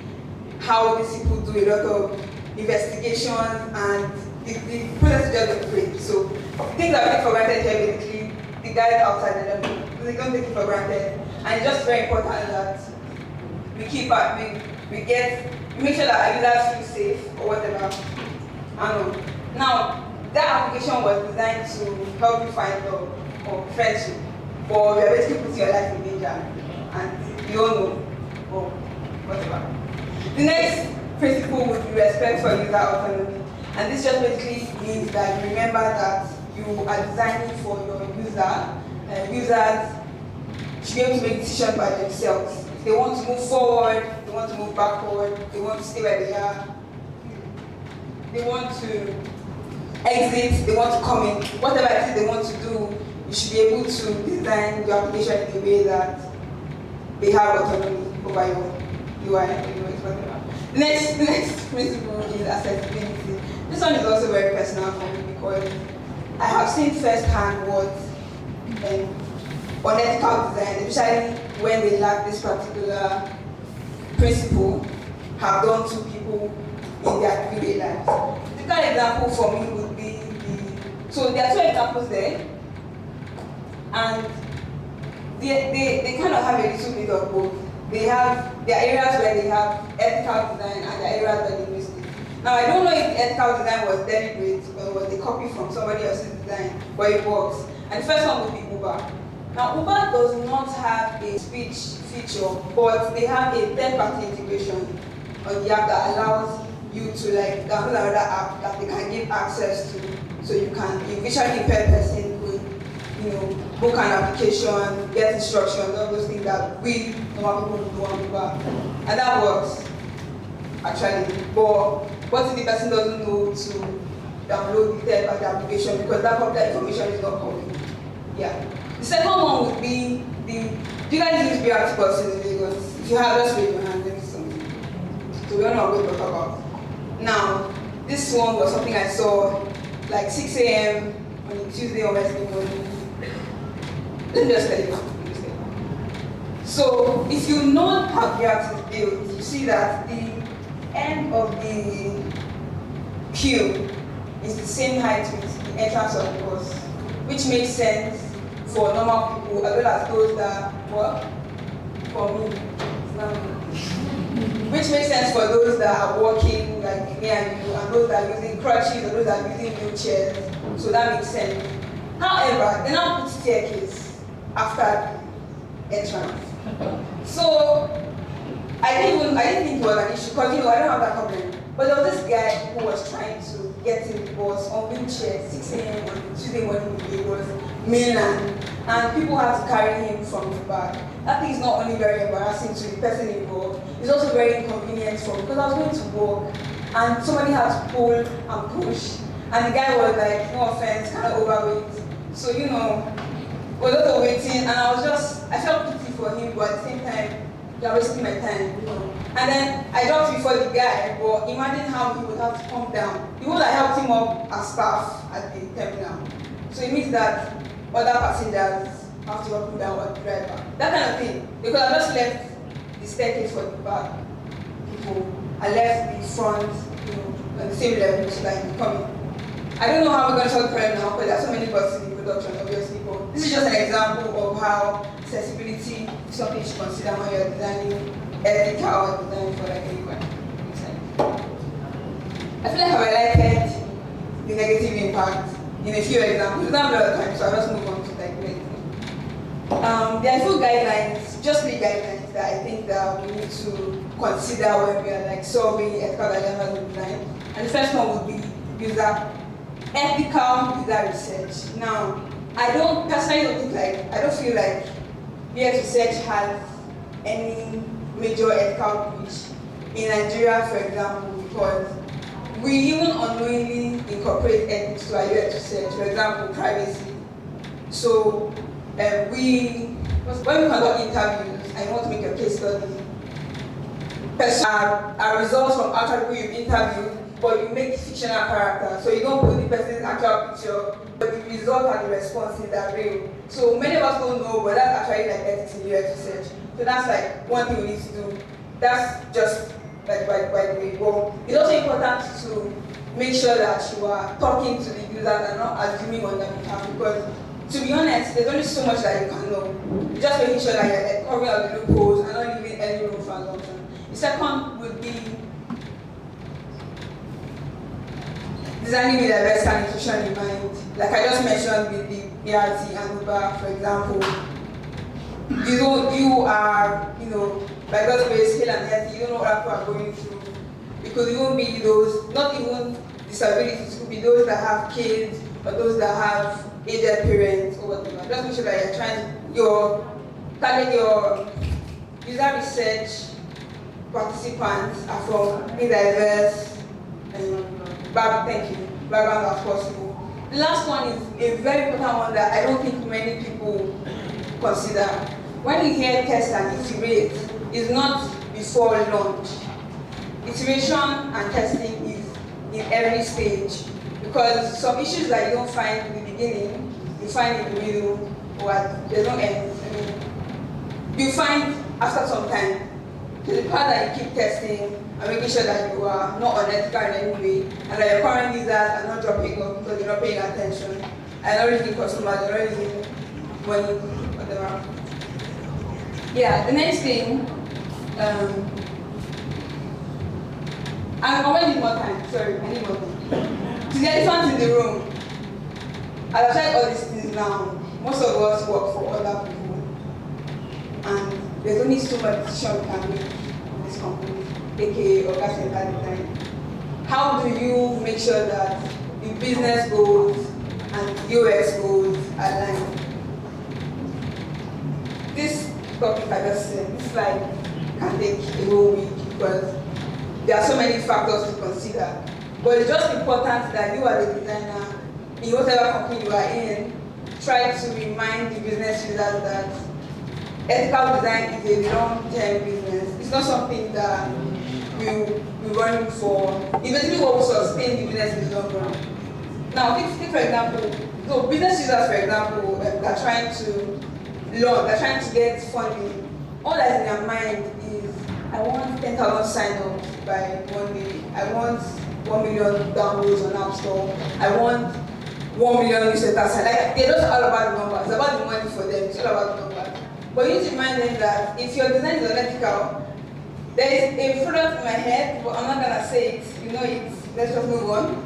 how these people do a lot of investigations, and the process is just great. So things that we take for granted here, basically, the guys outside they don't take it for granted. And it's just very important that we keep up, we make sure that our users feel safe or whatever. I don't know. Now, that application was designed to help you find love or friendship, but we are basically putting your life in danger, and you don't know, or whatever. The next principle would be respect for user autonomy, and this just basically means that you remember that you are designing for your user, and users should be able to make decisions by themselves. If they want to move forward, they want to move backward, they want to stay where they are, they want to exit, they want to come in, whatever it is they want to do, you should be able to design your application in a way that they have autonomy over your UI, whatever. The next principle is accessibility. This one is also very personal for me because I have seen firsthand what unethical design, especially when they lack this particular principle, have done to people in their everyday lives. The typical example for me would be so there are two examples there, and they kind of have a little bit of both. There are areas where they have ethical design and there are areas where they miss it. Now I don't know if the ethical design was deliberate or was a copy from somebody else's design, but it works. And the first one would be Uber. Now Uber does not have a speech feature, but they have a third-party integration on the app that allows you to like download another app that they can give access to, so you can, a visually impaired person could, book an application, get instructions, all those things that we normal people do on Uber, and that works actually. But what if the person doesn't know to download the third-party application because that popular information is not public? Yeah. The second one would be do you guys use BRT buses in Lagos? If you have, just raise your hand. Let me see something. So we don't know what we're talking about. Now, this one was something I saw like 6 a.m. on a Tuesday or Wednesday morning. Let me just tell you. So, if you know how BRT is built, you see that the end of the queue is the same height with the entrance of the bus, which makes sense for normal people as well as those that work for me. Which makes sense for those that are walking like me and you, and those that are using crutches or those that are using wheelchairs. So that makes sense. However, they now put staircase after the entrance. So I didn't think it was an issue because I don't have that problem. But there was this guy who was trying to get in the bus on wheelchair 6 a.m. on Tuesday morning in Lagos, mainland, and people had to carry him from the back. That thing is not only very embarrassing to the person involved, it's also very inconvenient for me because I was going to work and somebody had to pull and push, and the guy was like, no offense, kind of overweight. So we're just waiting, and I felt pity for him, but at the same time, you're wasting my time, And then I dropped before the guy, but imagine how he would have to come down. He would have helped him up as staff at the terminal. So it means that other passengers have to walk him down or the driver. That kind of thing. Because I just left the staircase for the back people. I left the front, on the same level, so that he come in. I don't know how we're going to solve the problem now, because there are so many buses in production, obviously. But this is just an example of how accessibility is something you should consider when you're designing ethical design for like anyone. I feel like I've highlighted the negative impact in a few examples. We don't have a lot of time, so I'll just move on to like great. There are a few guidelines, just three guidelines that I think that we need to consider when we are like solving ethical dilemmas in design. And the first one would be ethical user research. Now, I don't feel like BX research has any major ethical breach in Nigeria, for example, because we even unknowingly incorporate ethics to our UX research, for example, privacy. So when we conduct interviews and you want to make a case study, our results from actual people you've interviewed, but you make fictional character. So you don't put the person's actual picture, but the result and the response is that real. So many of us don't know, but that's actually like ethics in UX research. So that's like one thing we need to do. That's just like by the way. Well, it's also important to make sure that you are talking to the users and not assuming on their behalf, because to be honest, there's only so much that you can know. You're just making sure that you're like covering all the loopholes and not leaving any room for assumption. The second would be designing with diversity and inclusion in mind. Like I just mentioned with the BRT and Uber, for example. You are, by God's grace, hale and healthy, you don't know what people are going through. It could even be those, not even disabilities, it could be those that have kids or those that have aged parents or whatever. Just make sure that you're trying, your user research participants are from diverse thank you. background as possible. The last one is a very important one that I don't think many people consider. When you hear test and iterate, it's not before launch. Iteration and testing is in every stage, because some issues that you don't find in the beginning, you find in the middle, or there's no end. I mean, you find after some time. So the part that you keep testing and making sure that you are not unethical in any way, and that your current users are not dropping off because you're not paying attention, and not raising customers, you're not raising money, whatever. Yeah, the next thing, I need more time, sorry, I need more time. To the elephant in the room, as I've said all these things now, most of us work for other people, and there's only so much decision we can make in this company, aka Orga Center Design. How do you make sure that the business goals and UX goals align? This topic I just said, this slide can take a whole week because there are so many factors to consider. But it's just important that you as a designer, in whatever company you are in, try to remind the business users that ethical design is a long-term business. It's not something that we're running for. It's basically what will sustain the business in the long run. Now, take for example, so business users, for example, they're trying to launch, they're trying to get funding. All that's in their mind is, I want 10,000 sign-ups by one day. I want 1 million downloads on App Store. I want 1 million newsletters. Like, they're just all about the numbers. It's about the money for them. It's all about the numbers. But you need to remind them that if your design is unethical, there is a product in my head, but I'm not gonna say it. You know it. Let's just move on.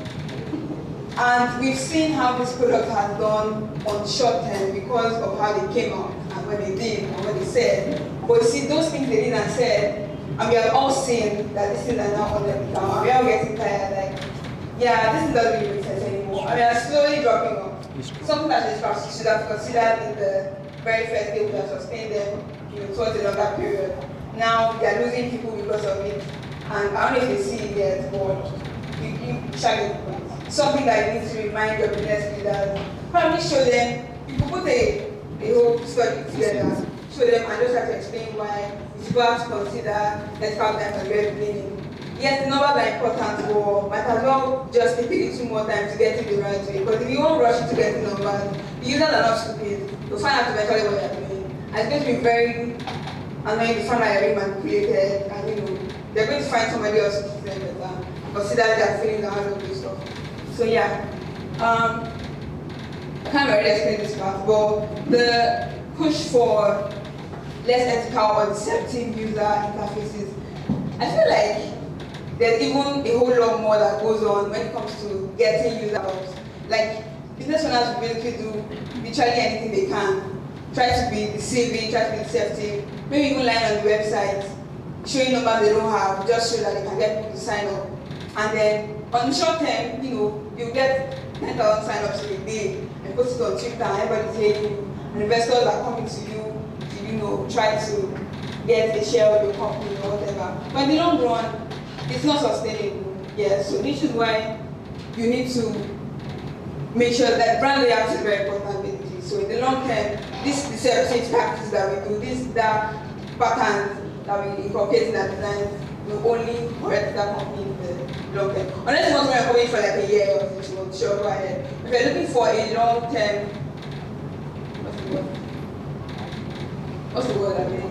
And we've seen how this product has done on short term because of how they came out and what they did and what they said. But you see, those things they did and said, and we have all seen that these things are now unethical. And we are getting tired, like, yeah, this doesn't really make sense anymore. And we are slowly dropping off. Something that they should have considered in the very first day would have sustained them, towards a longer period. Now they are losing people because of it. And I don't know if they see it yet, but you shall get the point. Something that you need to remind your business leaders. Probably show them, you can put a whole study together, show them and just try to explain why it's well to consider ethical design at the very beginning. Yes, the numbers are important, but might as well just take a little more time to get it the right way. Because if you won't rush to get the numbers, the users are not stupid. They'll find out eventually what they're doing. And it's going to be very annoying to find out you're being manipulated, and they're going to find somebody else to teach them better. Consider their feelings and all of this stuff. So yeah, I can't really explain this part, but the push for less ethical or deceptive user interfaces, I feel like there's even a whole lot more that goes on when it comes to getting users out. Like, business owners will basically do literally anything they can. Try to be deceiving, try to be deceptive, maybe even lying on the website, showing numbers they don't have, just so that they can get people to sign up. And then on the short term, you get 10,000 sign-ups in a day and post it on Twitter and everybody's hating you. And investors are coming to you to try to get a share of your company or whatever. But in the long run, it's not sustainable. Yeah, so this is why you need to make sure that brand loyalty is very important basically. So in the long term, this deceptive practice that we do, this dark patterns that we incorporate in our design will only hurt that company in the long term. Unless you want to recover for like a year or 6 months, sure, go ahead. If you're looking for a long term, what's the word I mean?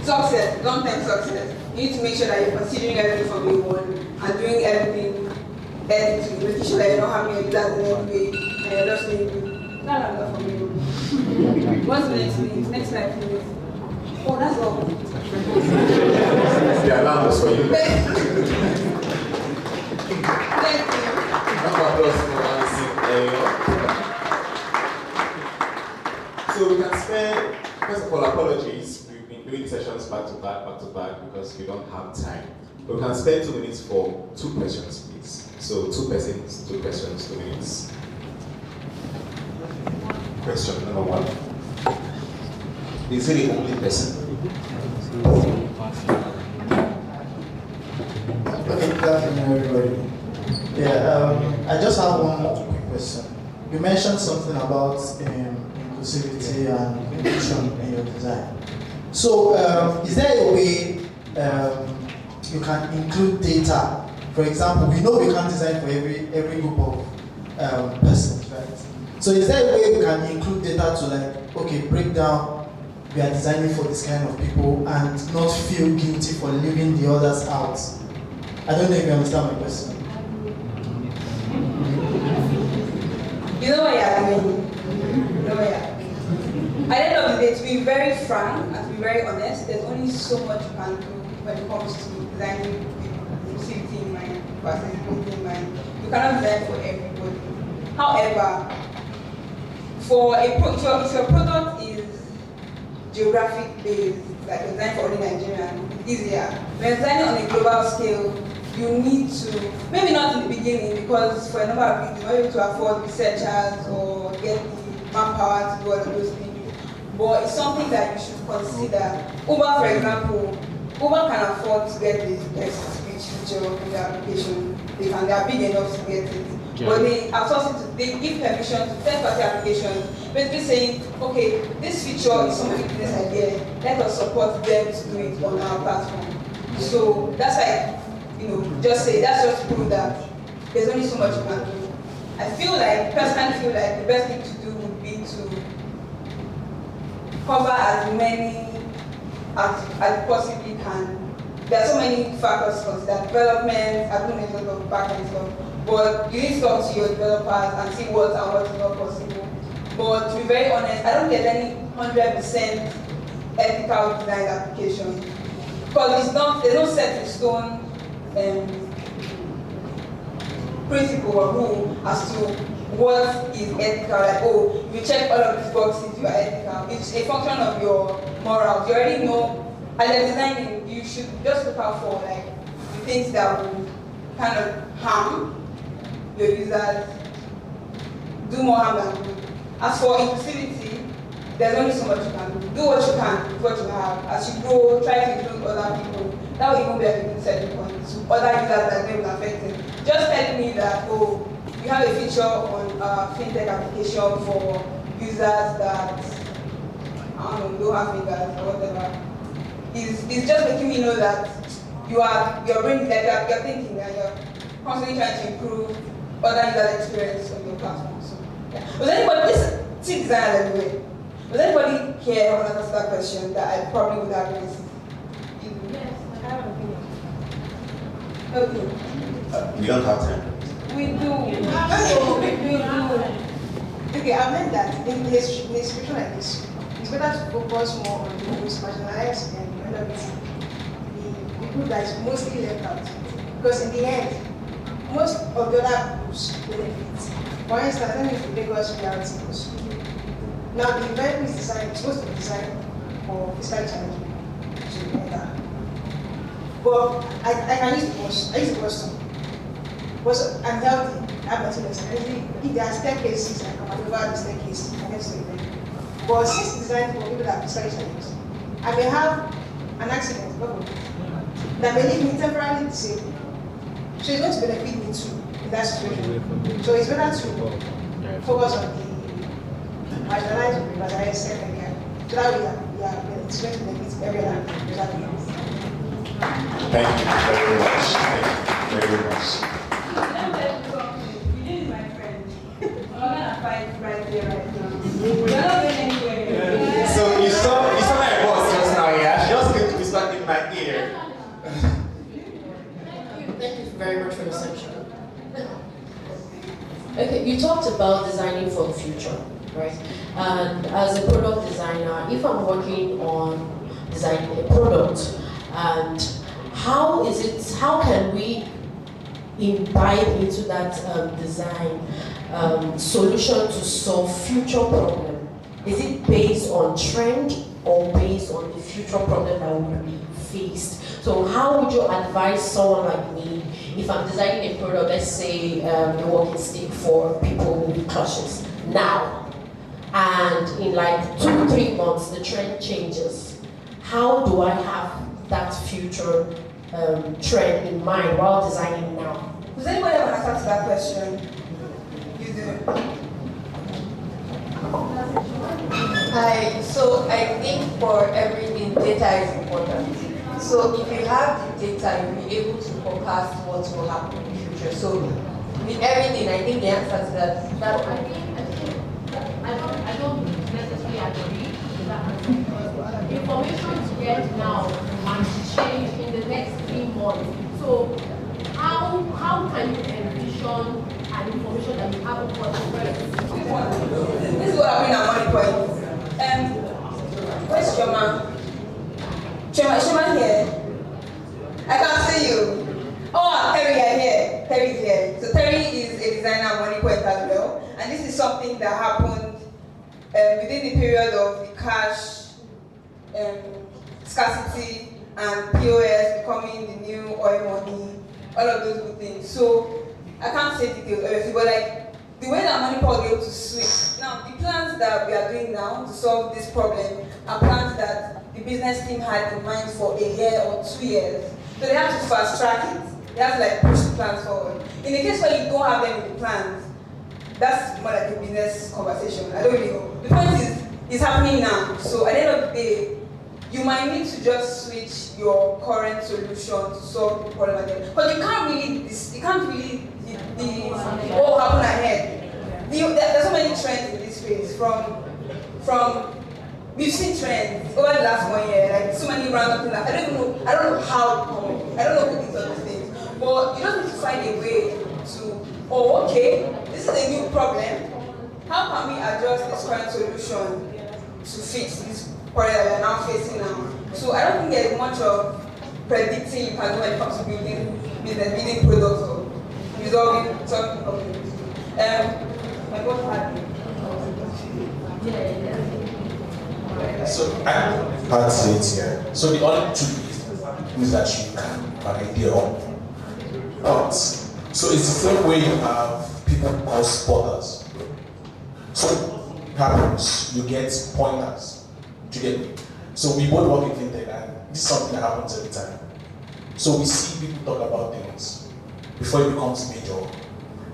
Success, long term success. You need to make sure that you're considering everything from day one and doing everything ethically, making sure that you're not having your users in every way and you're just saying, not for me. What's the next thing? Next slide, please. Oh, that's all. The alarm was for you. Thank you. So we can spend, first of all, apologies. We've been doing sessions back to back because we don't have time. But we can spend 2 minutes for 2 questions, please. So 2 persons, 2 questions, 2 minutes. Question number 1. Is it the only person? Okay, good afternoon, everybody. Yeah, I just have one more quick question. You mentioned something about inclusivity and inclusion in your design. So, is there a way you can include data? For example, we know we can't design for every group of persons, right? So, is there a way we can include data to like, okay, break down, we are designing for this kind of people and not feel guilty for leaving the others out? I don't know if you understand my question. You know what you're doing. You know what you're doing. At the end of the day, to be very frank and to be very honest, there's only so much you can do when it comes to designing with inclusivity in mind, accessibility in mind. You cannot design for everybody. However, if your product is geographic based, like you're designing for only Nigeria, it's easier. When you're designing on a global scale, you need to, maybe not in the beginning, because for a number of reasons, you're not able to afford researchers or get the manpower to do all of those things. But it's something that you should consider. Uber, for example, Uber can afford to get this text speech feature in their application. They are big enough to get it. Yeah. But they outsource it to, they give permission to third-party applications, basically saying, okay, this feature is somebody with this idea, let us support them to do it on our platform. So that's like, just say, that's just to prove that there's only so much you can do. Personally feel like the best thing to do would be to cover as many as you possibly can. There are so many factors to consider, development, I don't know a lot of back-end stuff, but you need to talk to your developers and see what and what is not possible. But to be very honest, I don't get any 100% ethical design application. Because there's no set in stone principle or rule as to what is ethical. Like, oh, if you check all of these boxes, you are ethical. It's a function of your morals. You already know, as you're designing, you should just look out for like the things that will kind of harm your users, do more harm than good. As for inclusivity, there's only so much you can do. Do what you can with what you have. As you grow, try to include other people. That will even be a good setting point to other users that they will affect it. Just telling me that, oh, you have a feature on fintech application for users that, I don't know, don't have fingers or whatever. It's just making me know that your brain is like you're thinking and you're constantly trying to improve other user experience on your platform. So, yeah. Was anybody, this design anyway, was anybody here who answer that question that I probably would have raised? Yes, I have an opinion. Okay. We don't have time. We do. Okay, I've learned that in a situation like this, it's better to focus more on the most marginalized and minority, the group that is mostly left out. Because in the end, most of the other groups benefit. For instance, let me use Lagos reality bus. Now, the vehicle is supposed to be designed for fiscal challenging to enter. But I can use the bus. I use the bus too. But I'm healthy. I have nothing else. If there are staircases, I can maneuver the staircase and get to the vehicle. But since it's designed for people that are fiscally challenged, I may have an accident that may leave me temporarily disabled. So it's going to benefit me too in that situation. So it's better to focus on the marginalized group, as I said earlier. So that it's going to benefit everyone. Thank you very much. Thank you very much. You my friend. I'm gonna fight right there, right now. We're not going anywhere. So you saw my boss just now, yeah? She just came to whisper in my ear. Thank you very much for the section. Okay, you talked about designing for the future, right? And as a product designer, if I'm working on designing a product, and how can we imbibe into that design solution to solve future problem? Is it based on trend or based on the future problem that will be faced? So how would you advise someone like me if I'm designing a product, let's say a walking stick for people with crutches now, and in like 2-3 months the trend changes? How do I have that future trend in mind while designing now? Does anybody have an answer to that question? You do. So I think for everything, data is important. So if you have the data, you'll be able to forecast what will happen in the future. So with everything, I think the answer to that. I don't necessarily agree with that answer because information is get now and change in the next 3 months. So how can you envision an information that you have for the first? This is what happened at Money Point. Where's Choma? Choma here. I can't see you. Oh, Terry, you're here. Terry's here. So Terry is a designer at Money Point as well. And this is something that happened within the period of the cash scarcity and POS becoming the new oil money, all of those good things. So I can't say details obviously, but like the way that Money Point was able to switch. Now the plans that we are doing now to solve this problem are plans that the business team had in mind for a year or 2 years. So they have to fast track it. They have to like push the plans forward. In the case where you don't have them in the plans, that's more like a business conversation. I don't really know. The point is, it's happening now. So at the end of the day, you might need to just switch your current solution to solve the problem again. But you can't really be what will happen ahead. There's so many trends in this space. We've seen trends over the last 1 year, like so many random things. I don't know how to come. I don't know who thinks of these things. But you just need to find a way to, oh, okay, this is a new problem. How can we adjust this current solution to fix this problem that we are now facing now? So I don't think there's much of predicting you can do when it comes to building business, building products, or resolving some problems. My boss had So I can't say it here. So the only two things that you can have an idea of. So it's the same way you have people called spotters. So what happens, you get pointers. Do you get me? So we both work in fintech and this is something that happens every time. So we see people talk about things before it becomes major.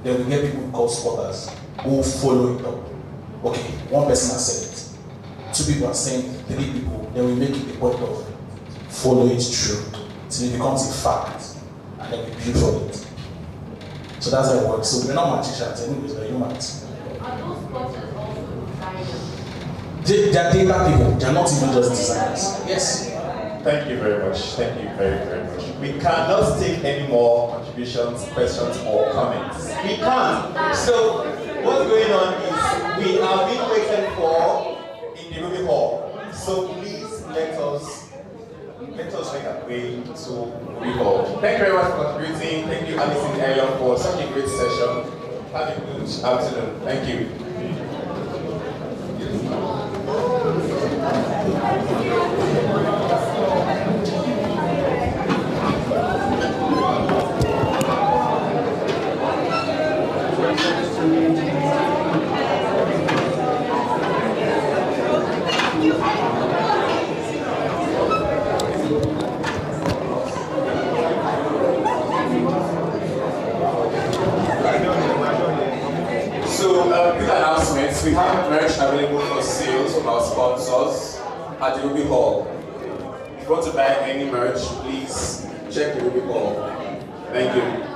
Then we get people called spotters who follow it up. Okay, one person has said it. 2 people are saying it, 3 people, then we make it a point of follow it through till it becomes a fact, and then we build from it. So that's how it works. So we're not magicians, anyways, we're humans. Are those spotters also designers? They're data people, they're not even just designers. Yes. Thank you very much. Thank you very, very much. We cannot take any more contributions, questions, or comments. We can't. So what's going on is we are being waited for in the Ruby Hall. So please let us make our way to Ruby Hall. Thank you very much for contributing. Thank you, Alice and Elion, for such a great session. Have a good afternoon. Thank you. Quick announcements. We have merch available for sales from our sponsors at the Ruby Hall. If you want to buy any merch, please check the Ruby Hall. Thank you.